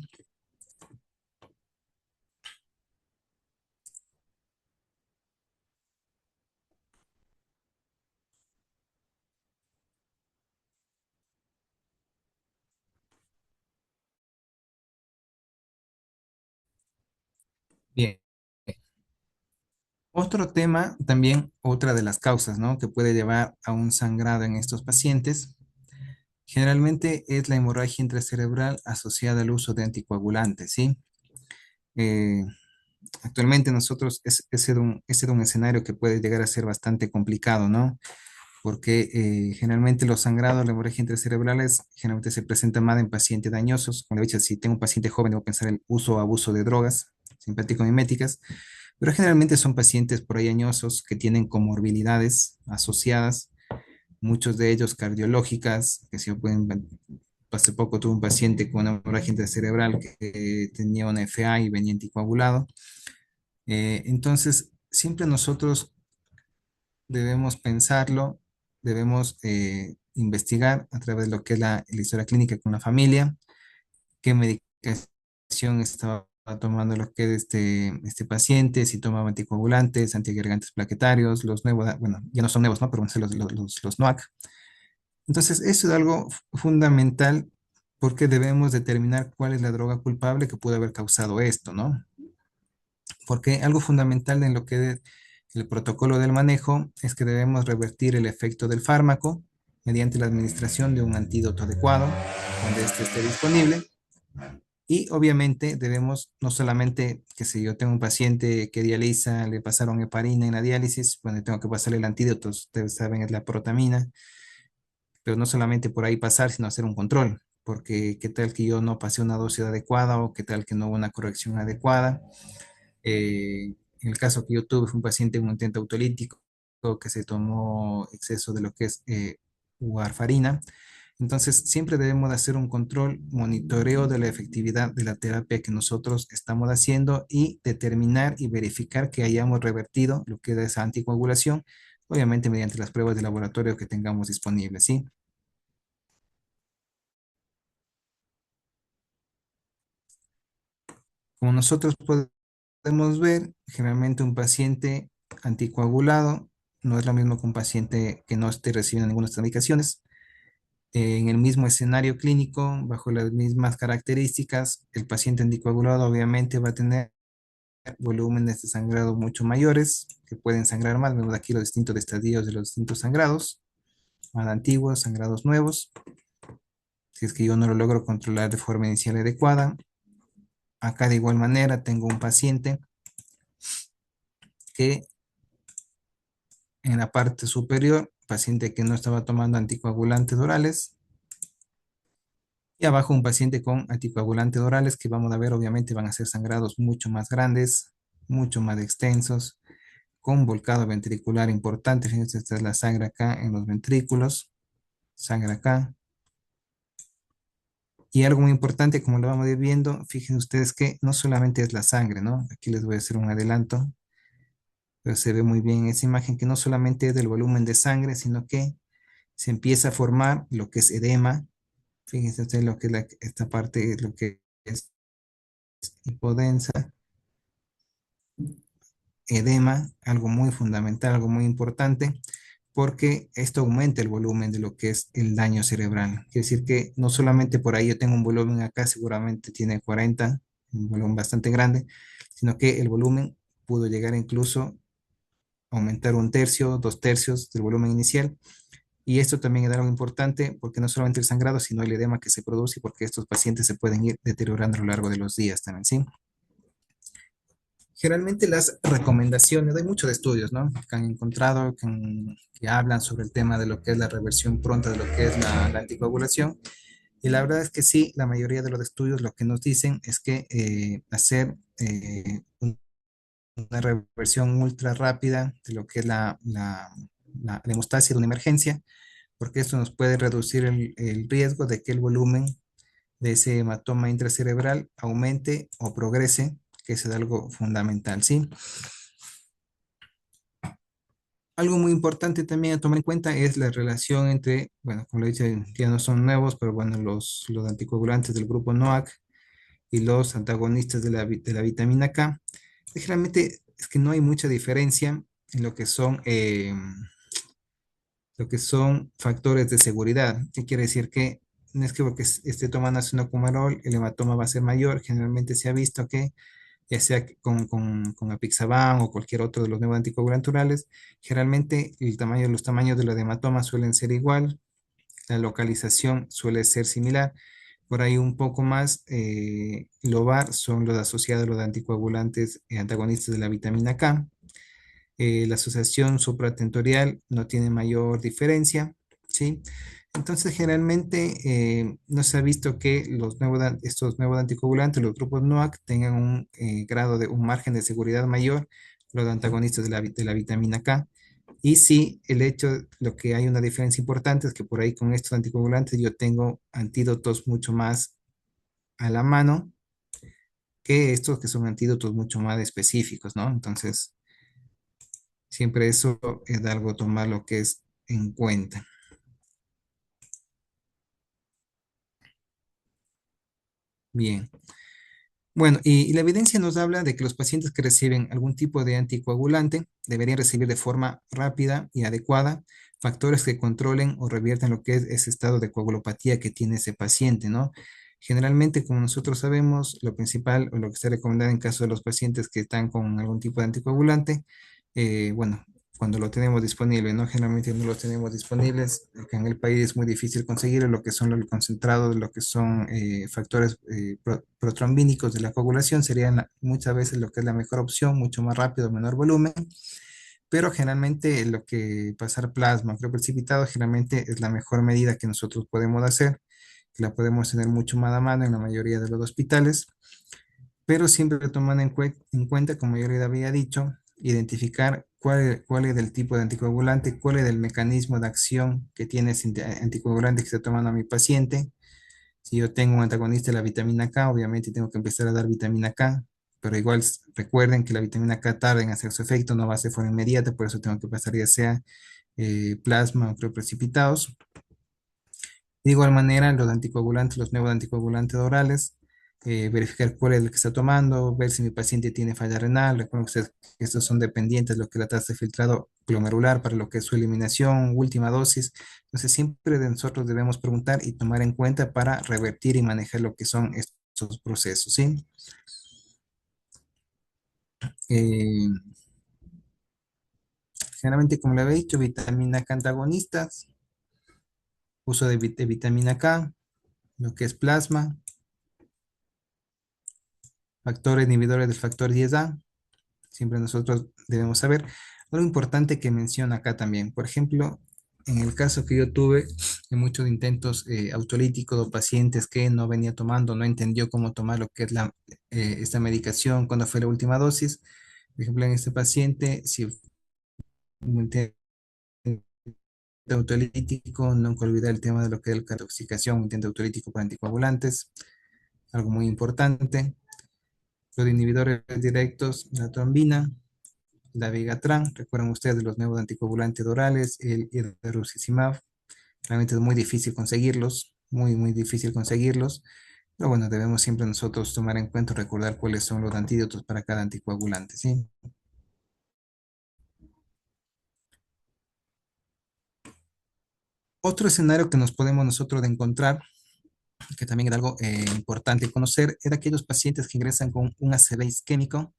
Bien. Otro tema, también otra de las causas, ¿no? Que puede llevar a un sangrado en estos pacientes, generalmente es la hemorragia intracerebral asociada al uso de anticoagulantes, ¿sí? Eh, Actualmente nosotros, ese era un escenario que puede llegar a ser bastante complicado, ¿no? Porque generalmente los sangrados, la hemorragia intracerebrales, generalmente se presentan más en pacientes dañosos. Como le he dicho, si tengo un paciente joven, debo pensar en el uso o abuso de drogas simpático-miméticas, pero generalmente son pacientes por ahí añosos que tienen comorbilidades asociadas, muchos de ellos cardiológicas, que si pueden, hace poco tuve un paciente con una hemorragia intracerebral que tenía una FA y venía anticoagulado. Entonces, siempre nosotros debemos pensarlo, debemos investigar a través de lo que es la historia clínica con la familia, qué medicación estaba tomando lo que es este paciente, si tomaba anticoagulantes, antiagregantes plaquetarios, los nuevos, bueno, ya no son nuevos, ¿no? Pero van a ser los NOAC. Entonces, eso es algo fundamental porque debemos determinar cuál es la droga culpable que pudo haber causado esto, ¿no? Porque algo fundamental en lo que es el protocolo del manejo es que debemos revertir el efecto del fármaco mediante la administración de un antídoto adecuado, donde este esté disponible. Y obviamente debemos, no solamente que si yo tengo un paciente que dializa, le pasaron heparina en la diálisis, bueno, tengo que pasarle el antídoto, ustedes saben, es la protamina, pero no solamente por ahí pasar, sino hacer un control, porque qué tal que yo no pasé una dosis adecuada o qué tal que no hubo una corrección adecuada. En el caso que yo tuve, fue un paciente con un intento autolítico que se tomó exceso de lo que es warfarina. Entonces, siempre debemos de hacer un control, monitoreo de la efectividad de la terapia que nosotros estamos haciendo y determinar y verificar que hayamos revertido lo que es esa anticoagulación, obviamente mediante las pruebas de laboratorio que tengamos disponibles, ¿sí? Como nosotros podemos ver, generalmente un paciente anticoagulado no es lo mismo que un paciente que no esté recibiendo ninguna de estas medicaciones. En el mismo escenario clínico, bajo las mismas características, el paciente anticoagulado obviamente va a tener volúmenes de sangrado mucho mayores, que pueden sangrar más. Vemos aquí los distintos estadios de los distintos sangrados, más antiguos, sangrados nuevos. Si es que yo no lo logro controlar de forma inicial adecuada. Acá de igual manera tengo un paciente que en la parte superior, paciente que no estaba tomando anticoagulantes orales, y abajo un paciente con anticoagulantes orales que vamos a ver, obviamente van a ser sangrados mucho más grandes, mucho más extensos, con volcado ventricular importante. Fíjense, esta es la sangre acá en los ventrículos, sangre acá. Y algo muy importante, como lo vamos a ir viendo, fíjense ustedes que no solamente es la sangre, ¿no? Aquí les voy a hacer un adelanto, pero se ve muy bien en esa imagen que no solamente es del volumen de sangre, sino que se empieza a formar lo que es edema. Fíjense ustedes lo que es esta parte es lo que es hipodensa, edema, algo muy fundamental, algo muy importante, porque esto aumenta el volumen de lo que es el daño cerebral. Quiere decir que no solamente por ahí yo tengo un volumen acá, seguramente tiene 40, un volumen bastante grande, sino que el volumen pudo llegar incluso a aumentar un tercio, dos tercios del volumen inicial. Y esto también es algo importante porque no solamente el sangrado, sino el edema que se produce, porque estos pacientes se pueden ir deteriorando a lo largo de los días también, ¿sí? Generalmente las recomendaciones, hay muchos estudios, ¿no? Que han encontrado, que hablan sobre el tema de lo que es la reversión pronta de lo que es la anticoagulación. Y la verdad es que sí, la mayoría de los estudios lo que nos dicen es que hacer una reversión ultra rápida de lo que es la hemostasia de una emergencia, porque esto nos puede reducir el riesgo de que el volumen de ese hematoma intracerebral aumente o progrese, que eso es algo fundamental, ¿sí? Algo muy importante también a tomar en cuenta es la relación entre, bueno, como lo dije, ya no son nuevos, pero bueno, los anticoagulantes del grupo NOAC y los antagonistas de la vitamina K. Generalmente es que no hay mucha diferencia en lo que son factores de seguridad. ¿Qué quiere decir? Que no es que porque esté tomando ácido el hematoma va a ser mayor. Generalmente se ha visto que ya sea con apixaban o cualquier otro de los nuevos anticoagulantes orales, generalmente los tamaños de los hematomas suelen ser igual, la localización suele ser similar. Por ahí un poco más lobar son los asociados a los anticoagulantes antagonistas de la vitamina K. La asociación supratentorial no tiene mayor diferencia, ¿sí? Entonces, generalmente no se ha visto que estos nuevos anticoagulantes, los grupos NOAC, tengan un grado de un margen de seguridad mayor, los antagonistas de la vitamina K. Y sí, el hecho, lo que hay una diferencia importante es que por ahí con estos anticoagulantes yo tengo antídotos mucho más a la mano que estos que son antídotos mucho más específicos, ¿no? Entonces, siempre eso es algo a tomar lo que es en cuenta. Bien. Bueno, y la evidencia nos habla de que los pacientes que reciben algún tipo de anticoagulante deberían recibir de forma rápida y adecuada factores que controlen o reviertan lo que es ese estado de coagulopatía que tiene ese paciente, ¿no? Generalmente, como nosotros sabemos, lo principal o lo que está recomendado en caso de los pacientes que están con algún tipo de anticoagulante, bueno, cuando lo tenemos disponible, ¿no? Generalmente no lo tenemos disponibles, acá en el país es muy difícil conseguir lo que son el concentrado de lo que son factores protrombínicos de la coagulación, serían muchas veces lo que es la mejor opción, mucho más rápido, menor volumen, pero generalmente lo que pasar plasma precipitado generalmente es la mejor medida que nosotros podemos hacer, que la podemos tener mucho más a mano en la mayoría de los hospitales, pero siempre tomando en cuenta, como yo le había dicho, identificar cuál es el tipo de anticoagulante, cuál es el mecanismo de acción que tiene ese anticoagulante que está tomando a mi paciente. Si yo tengo un antagonista de la vitamina K, obviamente tengo que empezar a dar vitamina K, pero igual recuerden que la vitamina K tarda en hacer su efecto, no va a ser de forma inmediata, por eso tengo que pasar ya sea plasma o precipitados. De igual manera, los anticoagulantes, los nuevos anticoagulantes orales, verificar cuál es el que está tomando, ver si mi paciente tiene falla renal. Recuerden que estos son dependientes de lo que es la tasa de filtrado glomerular para lo que es su eliminación, última dosis. Entonces, siempre de nosotros debemos preguntar y tomar en cuenta para revertir y manejar lo que son estos procesos, ¿sí? Eh, Generalmente, como le había dicho, vitamina K antagonistas, uso de vitamina K, lo que es plasma, factores inhibidores del factor 10A. Siempre nosotros debemos saber. Algo importante que menciona acá también, por ejemplo, en el caso que yo tuve de muchos intentos autolíticos o pacientes que no venía tomando, no entendió cómo tomar lo que es esta medicación, cuándo fue la última dosis. Por ejemplo, en este paciente, si un intento autolítico, nunca olvidar el tema de lo que es la intoxicación, un intento autolítico por anticoagulantes, algo muy importante. Los inhibidores directos, la trombina, la Vigatran, recuerdan ustedes de los nuevos anticoagulantes orales, el idarucizumab, realmente es muy difícil conseguirlos, muy difícil conseguirlos, pero bueno, debemos siempre nosotros tomar en cuenta, recordar cuáles son los antídotos para cada anticoagulante, ¿sí? Otro escenario que nos podemos nosotros encontrar, que también era algo importante conocer, era aquellos pacientes que ingresan con un ACV isquémico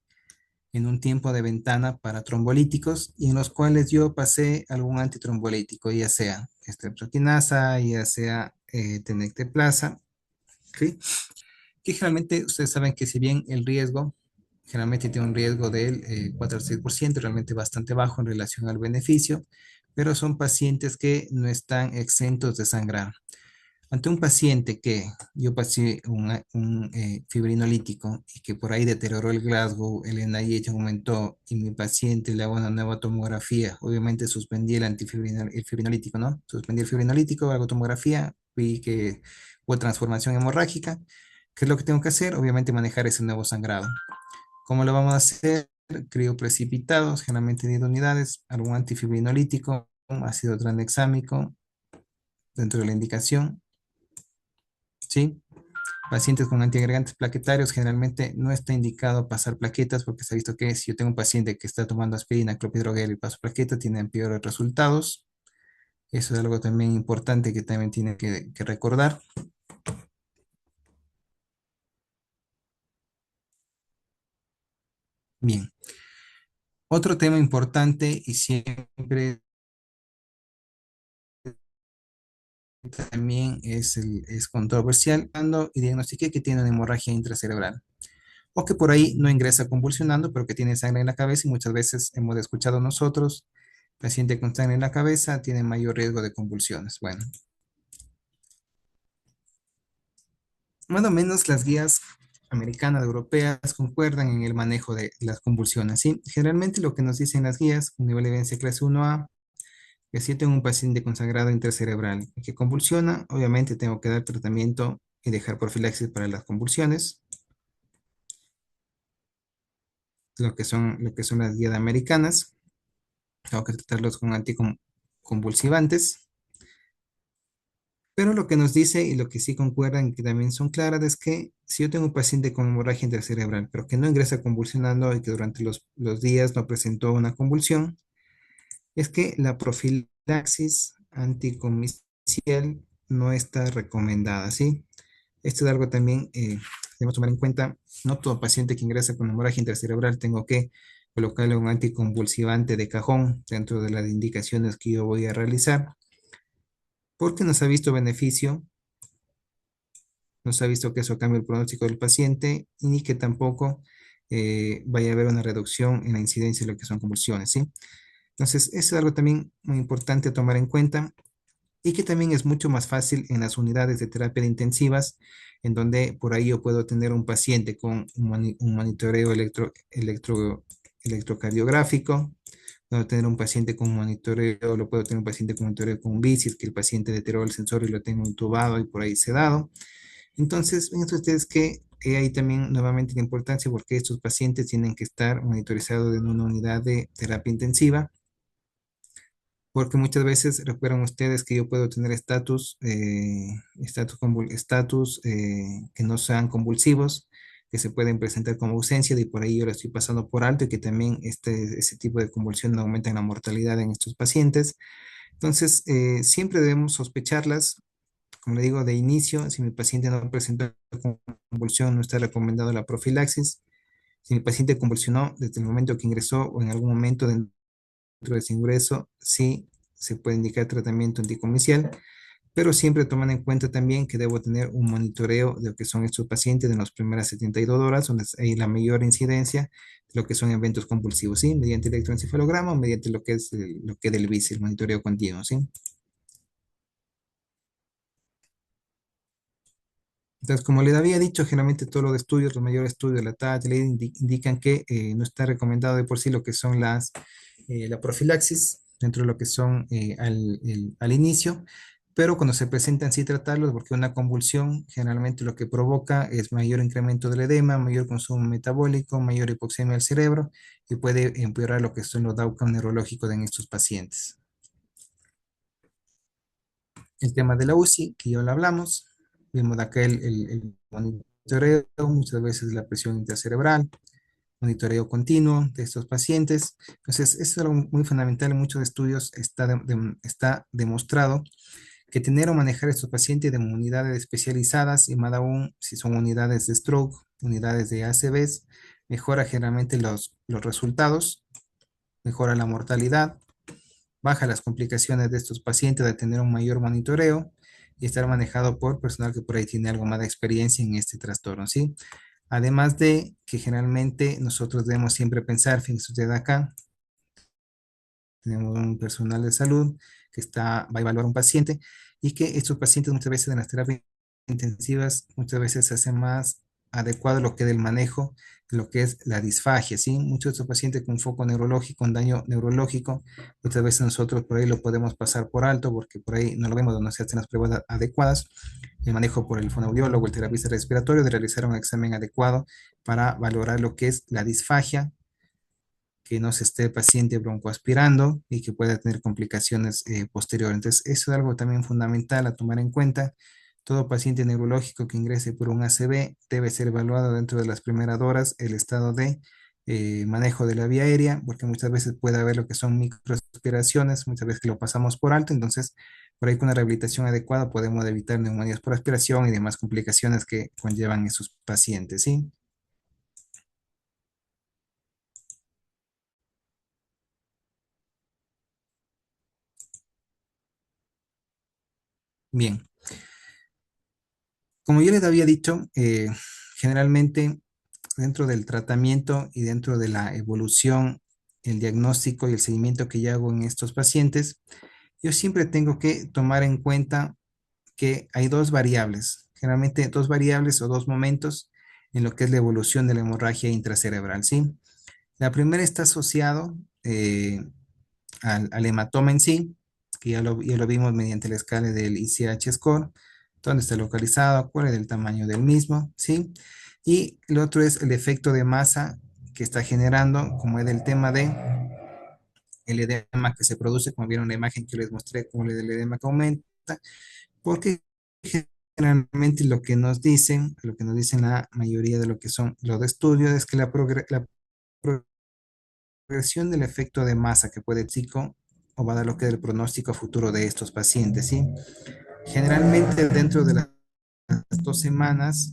en un tiempo de ventana para trombolíticos y en los cuales yo pasé algún antitrombolítico, ya sea streptokinasa, ya sea tenecteplasa, ¿sí? Que generalmente ustedes saben que si bien el riesgo, generalmente tiene un riesgo del 4 al 6%, realmente bastante bajo en relación al beneficio, pero son pacientes que no están exentos de sangrar. Ante un paciente que yo pasé un fibrinolítico y que por ahí deterioró el Glasgow, el NIH aumentó y mi paciente le hago una nueva tomografía, obviamente suspendí el fibrinolítico, ¿no? Suspendí el fibrinolítico, hago tomografía, vi que hubo transformación hemorrágica. ¿Qué es lo que tengo que hacer? Obviamente manejar ese nuevo sangrado. ¿Cómo lo vamos a hacer? Crioprecipitados, generalmente 10 unidades, algún antifibrinolítico, ácido tranexámico dentro de la indicación, ¿sí? Pacientes con antiagregantes plaquetarios generalmente no está indicado pasar plaquetas porque se ha visto que si yo tengo un paciente que está tomando aspirina, clopidogrel y paso plaqueta, tienen peores resultados. Eso es algo también importante que también tiene que recordar. Bien, otro tema importante y siempre también es controversial cuando diagnostiqué que tiene una hemorragia intracerebral o que por ahí no ingresa convulsionando, pero que tiene sangre en la cabeza y muchas veces hemos escuchado nosotros, paciente con sangre en la cabeza tiene mayor riesgo de convulsiones. Bueno, más o menos las guías americanas, europeas, concuerdan en el manejo de las convulsiones, ¿sí? Generalmente lo que nos dicen las guías, un nivel de evidencia clase 1A, que si yo tengo un paciente con sangrado intracerebral que convulsiona, obviamente tengo que dar tratamiento y dejar profilaxis para las convulsiones, lo que son las guías americanas. Tengo que tratarlos con anticonvulsivantes. Pero lo que nos dice y lo que sí concuerdan y que también son claras es que si yo tengo un paciente con hemorragia intracerebral, pero que no ingresa convulsionando y que durante los días no presentó una convulsión, es que la profilaxis anticomicial no está recomendada, ¿sí? Esto es algo también debemos tomar en cuenta. No todo paciente que ingresa con hemorragia intracerebral tengo que colocarle un anticonvulsivante de cajón dentro de las indicaciones que yo voy a realizar, porque nos ha visto beneficio, nos ha visto que eso cambia el pronóstico del paciente y ni que tampoco vaya a haber una reducción en la incidencia de lo que son convulsiones, ¿sí? Entonces, eso es algo también muy importante a tomar en cuenta y que también es mucho más fácil en las unidades de terapia de intensivas, en donde por ahí yo puedo tener un paciente con un monitoreo electrocardiográfico, puedo tener un paciente con monitoreo, lo puedo tener un paciente con monitoreo con bicis, que el paciente deterioró el sensor y lo tengo intubado y por ahí sedado. Entonces, fíjense ustedes que hay también nuevamente la importancia porque estos pacientes tienen que estar monitorizados en una unidad de terapia intensiva, porque muchas veces recuerdan ustedes que yo puedo tener estatus que no sean convulsivos, que se pueden presentar como ausencia y por ahí yo lo estoy pasando por alto y que también ese tipo de convulsión aumenta la mortalidad en estos pacientes. Entonces, siempre debemos sospecharlas. Como le digo, de inicio, si mi paciente no presenta convulsión, no está recomendado la profilaxis. Si mi paciente convulsionó desde el momento que ingresó o en algún momento dentro de ese ingreso, sí se puede indicar tratamiento anticomicial, pero siempre toman en cuenta también que debo tener un monitoreo de lo que son estos pacientes en las primeras 72 horas, donde hay la mayor incidencia de lo que son eventos convulsivos, ¿sí? Mediante electroencefalograma o mediante lo que es lo que del BIS, el monitoreo continuo, ¿sí? Entonces, como les había dicho, generalmente todos los estudios, los mayores estudios de la TAT indican que no está recomendado de por sí lo que son la profilaxis dentro de lo que son al inicio, pero cuando se presentan sí tratarlos porque una convulsión generalmente lo que provoca es mayor incremento del edema, mayor consumo metabólico, mayor hipoxemia del cerebro y puede empeorar lo que son los outcomes neurológicos en estos pacientes. El tema de la UCI, que ya lo hablamos, vimos acá el monitoreo, muchas veces la presión intracerebral, monitoreo continuo de estos pacientes. Entonces, eso es algo muy fundamental. En muchos estudios está demostrado que tener o manejar estos pacientes de unidades especializadas y más aún si son unidades de stroke, unidades de ACVs, mejora generalmente los resultados, mejora la mortalidad, baja las complicaciones de estos pacientes de tener un mayor monitoreo y estar manejado por personal que por ahí tiene algo más de experiencia en este trastorno, ¿sí? Además de que generalmente nosotros debemos siempre pensar, fíjense usted acá, tenemos un personal de salud que va a evaluar un paciente y que estos pacientes muchas veces en las terapias intensivas muchas veces se hace más adecuado lo que es el manejo de lo que es la disfagia, ¿sí? Muchos de estos pacientes con foco neurológico, un daño neurológico, muchas veces nosotros por ahí lo podemos pasar por alto porque por ahí no lo vemos donde se hacen las pruebas adecuadas, el manejo por el fonoaudiólogo, el terapista respiratorio, de realizar un examen adecuado para valorar lo que es la disfagia, que no se esté el paciente broncoaspirando y que pueda tener complicaciones posteriores. Entonces, eso es algo también fundamental a tomar en cuenta. Todo paciente neurológico que ingrese por un ACV debe ser evaluado dentro de las primeras horas el estado de manejo de la vía aérea, porque muchas veces puede haber lo que son microaspiraciones, muchas veces que lo pasamos por alto, entonces por ahí con una rehabilitación adecuada podemos evitar neumonías por aspiración y demás complicaciones que conllevan esos pacientes, ¿sí? Bien, como yo les había dicho, generalmente dentro del tratamiento y dentro de la evolución, el diagnóstico y el seguimiento que yo hago en estos pacientes, yo siempre tengo que tomar en cuenta que hay dos variables, generalmente dos variables o dos momentos en lo que es la evolución de la hemorragia intracerebral, ¿sí? La primera está asociado al hematoma en sí, que ya lo vimos mediante la escala del ICH score, dónde está localizado, cuál es el tamaño del mismo, ¿sí? Y el otro es el efecto de masa que está generando, como es el tema de el edema que se produce, como vieron la imagen que les mostré, como el edema que aumenta, porque generalmente lo que nos dicen la mayoría de lo que son los estudios, es que la progresión del efecto de masa que puede psico o va a dar lo que es el pronóstico futuro de estos pacientes, ¿sí? Generalmente dentro de las 2 semanas,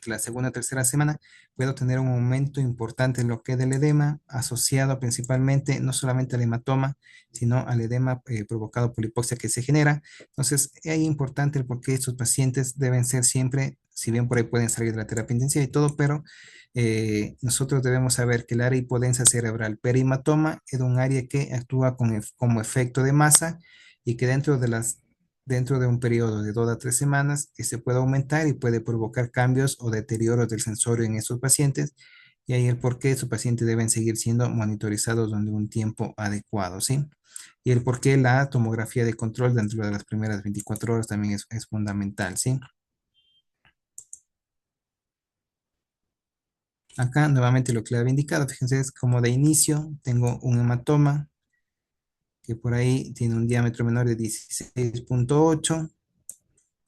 la segunda o tercera semana, puedo tener un aumento importante en lo que es del edema, asociado principalmente no solamente al hematoma, sino al edema provocado por la hipoxia que se genera. Entonces, es importante el por qué estos pacientes deben ser siempre, si bien por ahí pueden salir de la terapia intensiva y todo, pero nosotros debemos saber que el área hipodensa cerebral perihematoma es un área que actúa como efecto de masa y que dentro de un periodo de 2 a 3 semanas, se puede aumentar y puede provocar cambios o deterioros del sensorio en estos pacientes. Y ahí el por qué estos pacientes deben seguir siendo monitorizados durante un tiempo adecuado, ¿sí? Y el por qué la tomografía de control dentro de las primeras 24 horas también es fundamental, ¿sí? Acá nuevamente lo que le había indicado, fíjense, es como de inicio tengo un hematoma que por ahí tiene un diámetro menor de 16,8,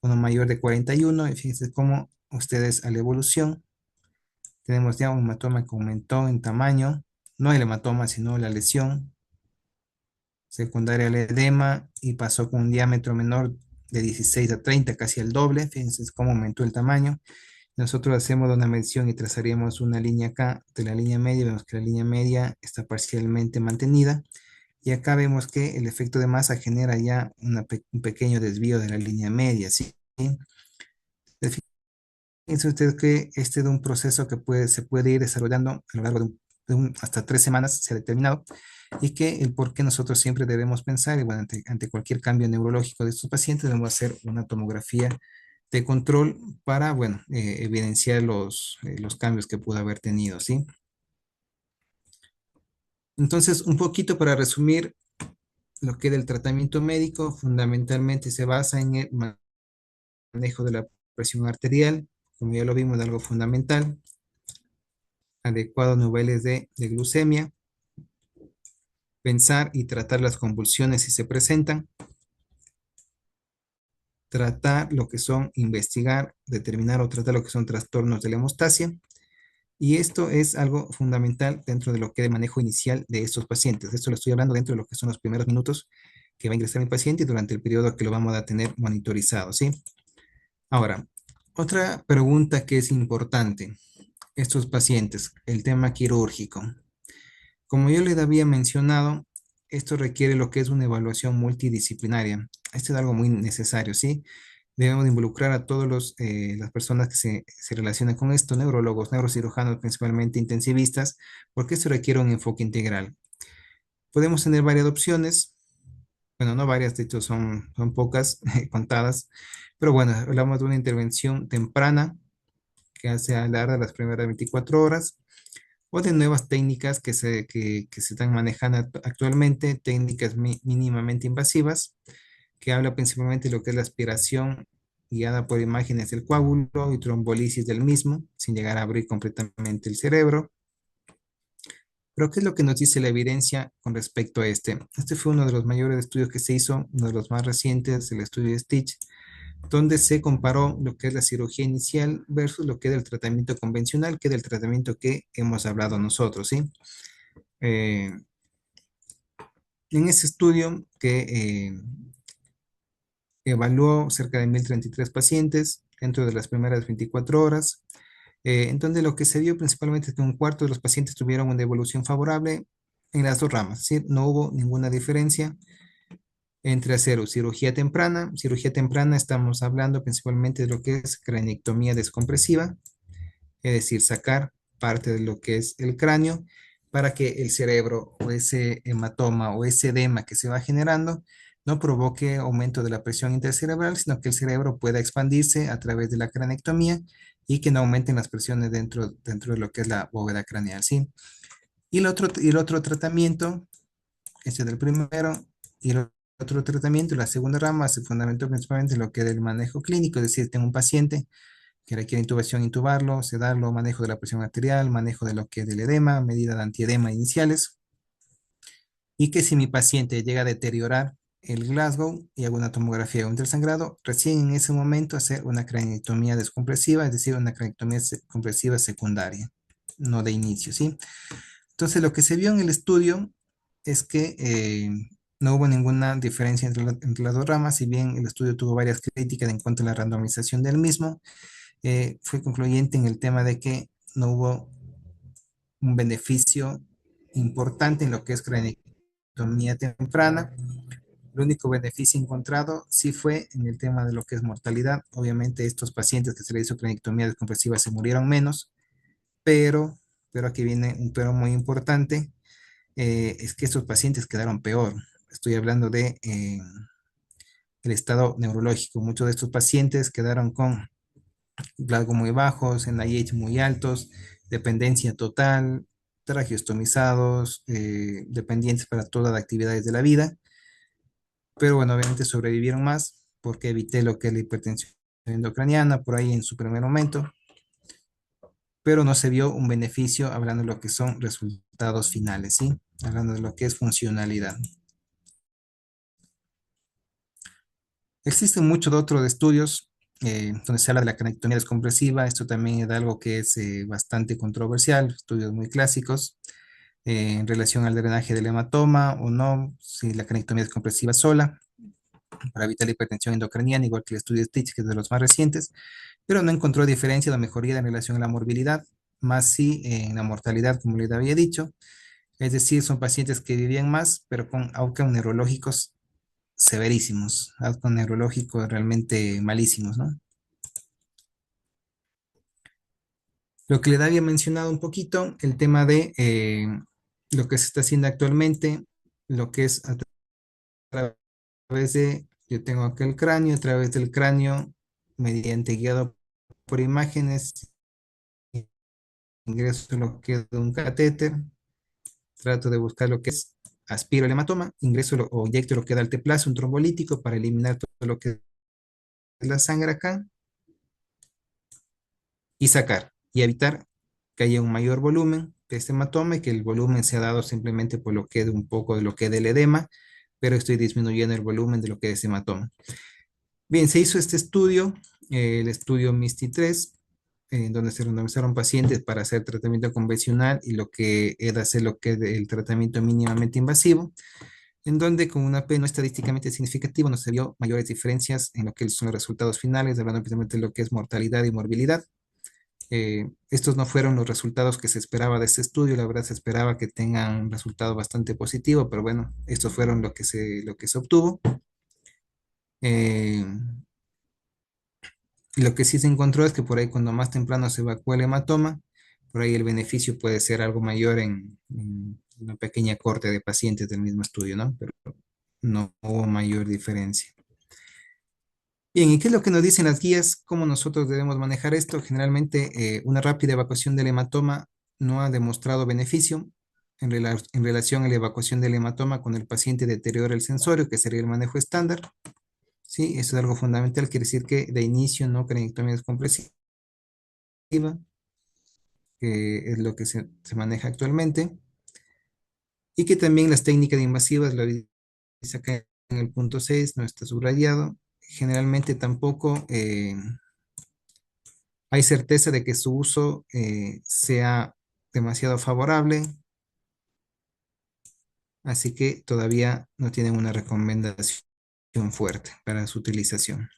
uno mayor de 41, y fíjense cómo ustedes a la evolución tenemos ya un hematoma que aumentó en tamaño, no el hematoma, sino la lesión secundaria al edema y pasó con un diámetro menor de 16 a 30, casi el doble. Fíjense cómo aumentó el tamaño. Nosotros hacemos una medición y trazaríamos una línea acá de la línea media. Vemos que la línea media está parcialmente mantenida. Y acá vemos que el efecto de masa genera ya un pequeño desvío de la línea media, ¿sí? Fíjense usted que este es un proceso que se puede ir desarrollando a lo largo hasta 3 semanas, se ha determinado, y que el por qué nosotros siempre debemos pensar, y bueno, ante cualquier cambio neurológico de estos pacientes, debemos hacer una tomografía de control para, bueno, evidenciar los cambios que pudo haber tenido, ¿sí? Entonces, un poquito para resumir, lo que del tratamiento médico fundamentalmente se basa en el manejo de la presión arterial, como ya lo vimos, algo fundamental, adecuados niveles de glucemia, pensar y tratar las convulsiones si se presentan, tratar lo que son, investigar, determinar o tratar lo que son trastornos de la hemostasia. Y esto es algo fundamental dentro de lo que es el manejo inicial de estos pacientes. Esto lo estoy hablando dentro de lo que son los primeros minutos que va a ingresar mi paciente y durante el periodo que lo vamos a tener monitorizado, ¿sí? Ahora, otra pregunta que es importante, estos pacientes, el tema quirúrgico. Como yo les había mencionado, esto requiere lo que es una evaluación multidisciplinaria. Esto es algo muy necesario, ¿sí? Debemos de involucrar a todas las personas que se relacionan con esto, neurólogos, neurocirujanos, principalmente intensivistas, porque esto requiere un enfoque integral. Podemos tener varias opciones, bueno, no varias, de hecho son pocas, contadas, pero bueno, hablamos de una intervención temprana que hace a la hora de las primeras 24 horas, o de nuevas técnicas que se están manejando actualmente, técnicas mínimamente invasivas, que habla principalmente de lo que es la aspiración guiada por imágenes del coágulo y trombolisis del mismo, sin llegar a abrir completamente el cerebro. Pero, ¿qué es lo que nos dice la evidencia con respecto a este? Este fue uno de los mayores estudios que se hizo, uno de los más recientes, el estudio de Stitch, donde se comparó lo que es la cirugía inicial versus lo que es el tratamiento convencional, que es el tratamiento que hemos hablado nosotros, ¿sí? Eh, en ese estudio que evaluó cerca de 1.033 pacientes dentro de las primeras 24 horas, en donde lo que se vio principalmente es que un cuarto de los pacientes tuvieron una evolución favorable en las dos ramas, ¿sí? No hubo ninguna diferencia entre hacer cirugía temprana estamos hablando principalmente de lo que es craniectomía descompresiva, es decir, sacar parte de lo que es el cráneo para que el cerebro o ese hematoma o ese edema que se va generando no provoque aumento de la presión intercerebral, sino que el cerebro pueda expandirse a través de la cranectomía y que no aumenten las presiones dentro de lo que es la bóveda craneal, ¿sí? Y el otro tratamiento, este es el primero, y el otro tratamiento, la segunda rama, se fundamentó principalmente en lo que es el manejo clínico, es decir, tengo un paciente que requiere intubación, intubarlo, sedarlo, manejo de la presión arterial, manejo de lo que es del edema, medida de antiedema iniciales, y que si mi paciente llega a deteriorar el Glasgow y hago una tomografía o un ultrasangrado, recién en ese momento hacer una craniotomía descompresiva, es decir, una craniotomía compresiva secundaria, no de inicio, ¿sí? Entonces, lo que se vio en el estudio es que no hubo ninguna diferencia entre las dos ramas, si bien el estudio tuvo varias críticas en cuanto a la randomización del mismo, fue concluyente en el tema de que no hubo un beneficio importante en lo que es craniotomía temprana. El único beneficio encontrado sí fue en el tema de lo que es mortalidad. Obviamente estos pacientes que se les hizo craniotomía descompresiva se murieron menos, pero, pero aquí viene un pero muy importante, es que estos pacientes quedaron peor. Estoy hablando de el estado neurológico. Muchos de estos pacientes quedaron con Glasgow muy bajos, NIH muy altos, dependencia total, tracheostomizados, dependientes para todas las actividades de la vida, pero bueno, obviamente sobrevivieron más porque evité lo que es la hipertensión endocraniana por ahí en su primer momento, pero no se vio un beneficio hablando de lo que son resultados finales, ¿sí? Hablando de lo que es funcionalidad. Existen muchos otros estudios donde se habla de la cranectomía descompresiva. Esto también es algo que es bastante controversial, estudios muy clásicos en relación al drenaje del hematoma o no, si la cranectomía descompresiva sola para evitar la hipertensión endocraniana, igual que el estudio Stitch, que es de los más recientes, pero no encontró diferencia o mejoría en relación a la morbilidad, más sí en la mortalidad, como les había dicho. Es decir, son pacientes que vivían más, pero con outcomes neurológicos severísimos, outcomes neurológicos realmente malísimos, ¿no? Lo que le había mencionado un poquito, el tema de lo que se está haciendo actualmente, lo que es a través de, yo tengo acá el cráneo, a través del cráneo, mediante guiado por imágenes, ingreso lo que es un catéter, trato de buscar lo que es, aspiro el hematoma, o inyecto lo que da alteplase, un trombolítico para eliminar todo lo que es la sangre acá y sacar y evitar que haya un mayor volumen de este hematoma y que el volumen sea dado simplemente por lo que de un poco de lo que del edema, pero estoy disminuyendo el volumen de lo que es hematoma. Bien, se hizo este estudio, el estudio MISTI-3, en donde se randomizaron pacientes para hacer tratamiento convencional y lo que era hacer lo que es el tratamiento mínimamente invasivo, en donde con una P no estadísticamente significativa no se vio mayores diferencias en lo que son los resultados finales, hablando precisamente de lo que es mortalidad y morbilidad. Estos no fueron los resultados que se esperaba de este estudio, la verdad se esperaba que tengan un resultado bastante positivo, pero bueno, estos fueron lo que se obtuvo. Eh, lo que sí se encontró es que por ahí cuando más temprano se evacúa el hematoma, por ahí el beneficio puede ser algo mayor en una pequeña corte de pacientes del mismo estudio, ¿no? Pero no hubo mayor diferencia. Bien, ¿y qué es lo que nos dicen las guías? ¿Cómo nosotros debemos manejar esto? Generalmente, una rápida evacuación del hematoma no ha demostrado beneficio en relación a la evacuación del hematoma con el paciente deteriora el sensorio, que sería el manejo estándar. Sí, eso es algo fundamental. Quiere decir que de inicio no craniotomía descompresiva, que es lo que se maneja actualmente, y que también las técnicas invasivas, lo dice acá en el punto 6, no está subrayado, generalmente tampoco hay certeza de que su uso sea demasiado favorable, así que todavía no tienen una recomendación fuerte para su utilización.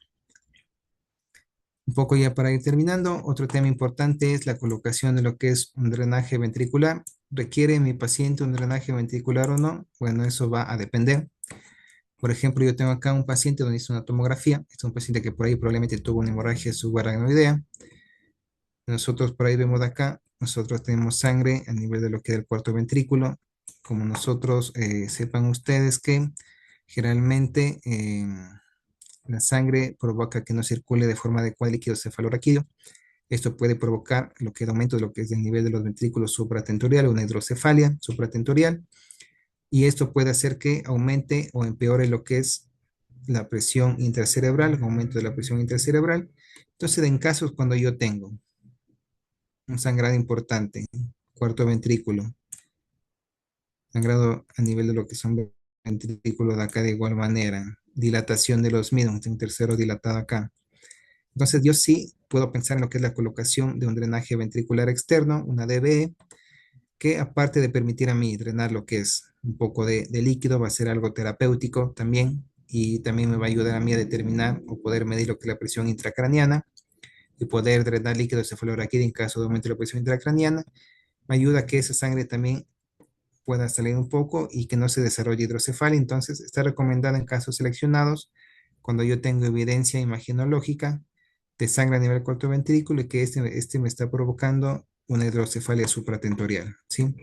Un poco ya para ir terminando, otro tema importante es la colocación de lo que es un drenaje ventricular. ¿Requiere mi paciente un drenaje ventricular o no? Bueno, eso va a depender. Por ejemplo, yo tengo acá un paciente donde hizo una tomografía. Es un paciente que por ahí probablemente tuvo una hemorragia subaracnoidea. Nosotros por ahí vemos de acá, nosotros tenemos sangre a nivel de lo que es el cuarto ventrículo. Como nosotros sepan ustedes que generalmente la sangre provoca que no circule de forma adecuada el líquido cefalorraquídeo. Esto puede provocar lo que es aumento de lo que es el nivel de los ventrículos supratentorial, una hidrocefalia supratentorial, y esto puede hacer que aumente o empeore lo que es la presión intracerebral, aumento de la presión intracerebral. Entonces, en casos cuando yo tengo un sangrado importante, cuarto ventrículo, sangrado a nivel de lo que son ventrículos de acá de igual manera, dilatación de los mismos, un tercero dilatado acá. Entonces, yo sí puedo pensar en lo que es la colocación de un drenaje ventricular externo, una DVE, que aparte de permitir a mí drenar lo que es un poco de líquido, va a ser algo terapéutico también y también me va a ayudar a mí a determinar o poder medir lo que es la presión intracraniana y poder drenar líquido cefalorraquídeo en caso de aumento de la presión intracraniana. Me ayuda a que esa sangre también pueda salir un poco y que no se desarrolle hidrocefalia. Entonces, está recomendado en casos seleccionados, cuando yo tengo evidencia imaginológica de sangre a nivel cuarto ventrículo y que este me está provocando una hidrocefalia supratentorial, ¿sí?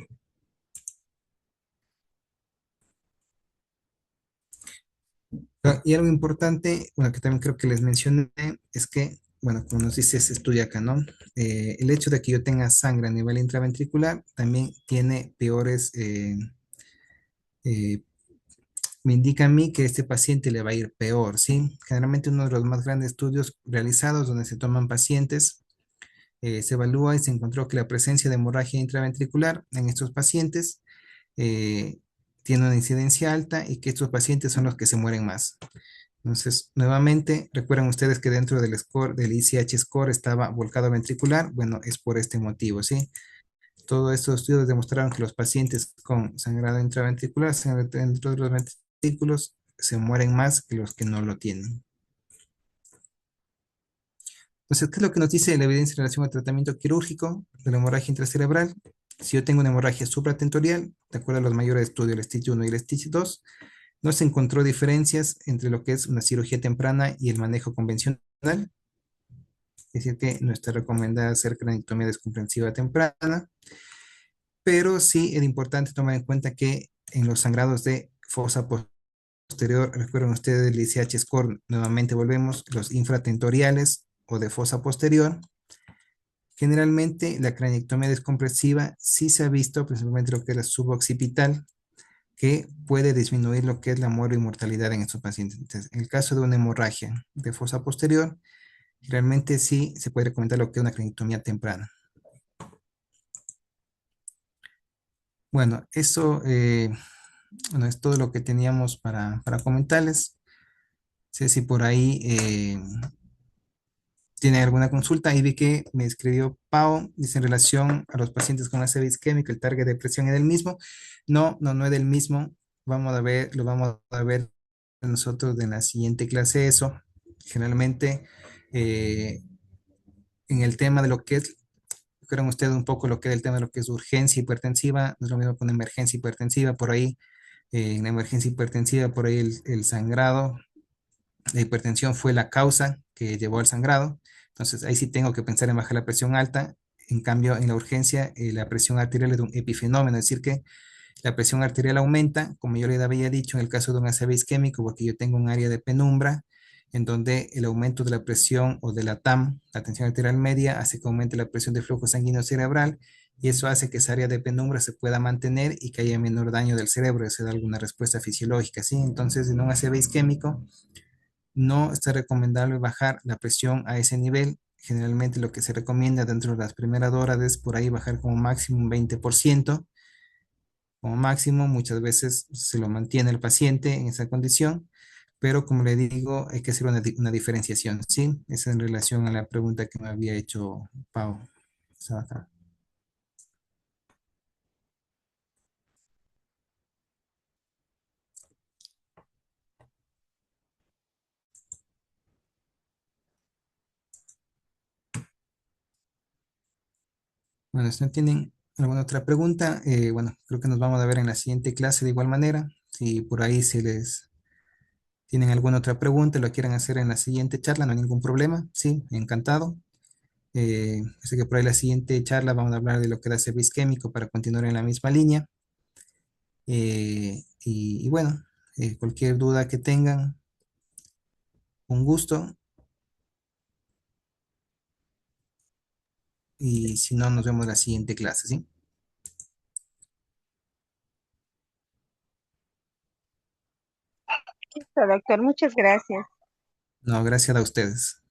Y algo importante, bueno, que también creo que les mencioné, es que, bueno, como nos dice ese estudio acá, ¿no? El hecho de que yo tenga sangre a nivel intraventricular también tiene peores, eh, me indica a mí que este paciente le va a ir peor, ¿sí? Generalmente uno de los más grandes estudios realizados donde se toman pacientes, se evalúa y se encontró que la presencia de hemorragia intraventricular en estos pacientes eh, tiene una incidencia alta y que estos pacientes son los que se mueren más. Entonces, nuevamente, recuerdan ustedes que dentro del score, del ICH score estaba volcado ventricular. Bueno, es por este motivo, ¿sí? Todos estos estudios demostraron que los pacientes con sangrado intraventricular, sangrado dentro de los ventrículos, se mueren más que los que no lo tienen. Entonces, ¿qué es lo que nos dice la evidencia en relación al tratamiento quirúrgico de la hemorragia intracerebral? Si yo tengo una hemorragia supratentorial, de acuerdo a los mayores estudios, el Stitch 1 y el Stitch 2, no se encontró diferencias entre lo que es una cirugía temprana y el manejo convencional. Es decir, que no está recomendada hacer craniotomía descomprensiva temprana, pero sí es importante tomar en cuenta que en los sangrados de fosa posterior, recuerden ustedes el ICH score, nuevamente volvemos, los infratentoriales o de fosa posterior, generalmente la craniotomía descompresiva sí se ha visto, principalmente lo que es la suboccipital, que puede disminuir lo que es la muerte y mortalidad en estos pacientes. Entonces, en el caso de una hemorragia de fosa posterior, realmente sí se puede recomendar lo que es una craniotomía temprana. Bueno, eso bueno, es todo lo que teníamos para comentarles. Sé si por ahí tiene alguna consulta. Ahí vi que me escribió Pau, dice en relación a los pacientes con ACV isquémico, el target de presión es el mismo. No, no, no es del mismo. Vamos a ver, lo vamos a ver nosotros en la siguiente clase eso. Generalmente, eh, en el tema de lo que es, creen ustedes un poco lo que es el tema de lo que es urgencia hipertensiva, no es lo mismo con emergencia hipertensiva, por ahí, en la emergencia hipertensiva, por ahí el sangrado, la hipertensión fue la causa que llevó al sangrado, entonces ahí sí tengo que pensar en bajar la presión alta, en cambio en la urgencia la presión arterial es un epifenómeno, es decir que la presión arterial aumenta, como yo le había dicho en el caso de un ACV isquémico, porque yo tengo un área de penumbra en donde el aumento de la presión o de la TAM, la tensión arterial media, hace que aumente la presión de flujo sanguíneo cerebral y eso hace que esa área de penumbra se pueda mantener y que haya menor daño del cerebro, se da alguna respuesta fisiológica, ¿sí? Entonces, en un ACV isquémico no está recomendable bajar la presión a ese nivel. Generalmente lo que se recomienda dentro de las primeras horas es por ahí bajar como máximo un 20%, como máximo, muchas veces se lo mantiene el paciente en esa condición, pero como le digo, hay que hacer una diferenciación, ¿sí? Es en relación a la pregunta que me había hecho Pau. Saca. Bueno, si no tienen alguna otra pregunta, bueno, creo que nos vamos a ver en la siguiente clase de igual manera. Si por ahí se les ¿Tienen alguna otra pregunta? ¿Lo quieren hacer en la siguiente charla? No hay ningún problema. Sí, encantado. Así que por ahí la siguiente charla vamos a hablar de lo que era servicio químico para continuar en la misma línea. Y bueno, cualquier duda que tengan, un gusto. Y si no, nos vemos en la siguiente clase, ¿sí? Listo, doctor, muchas gracias. No, gracias a ustedes.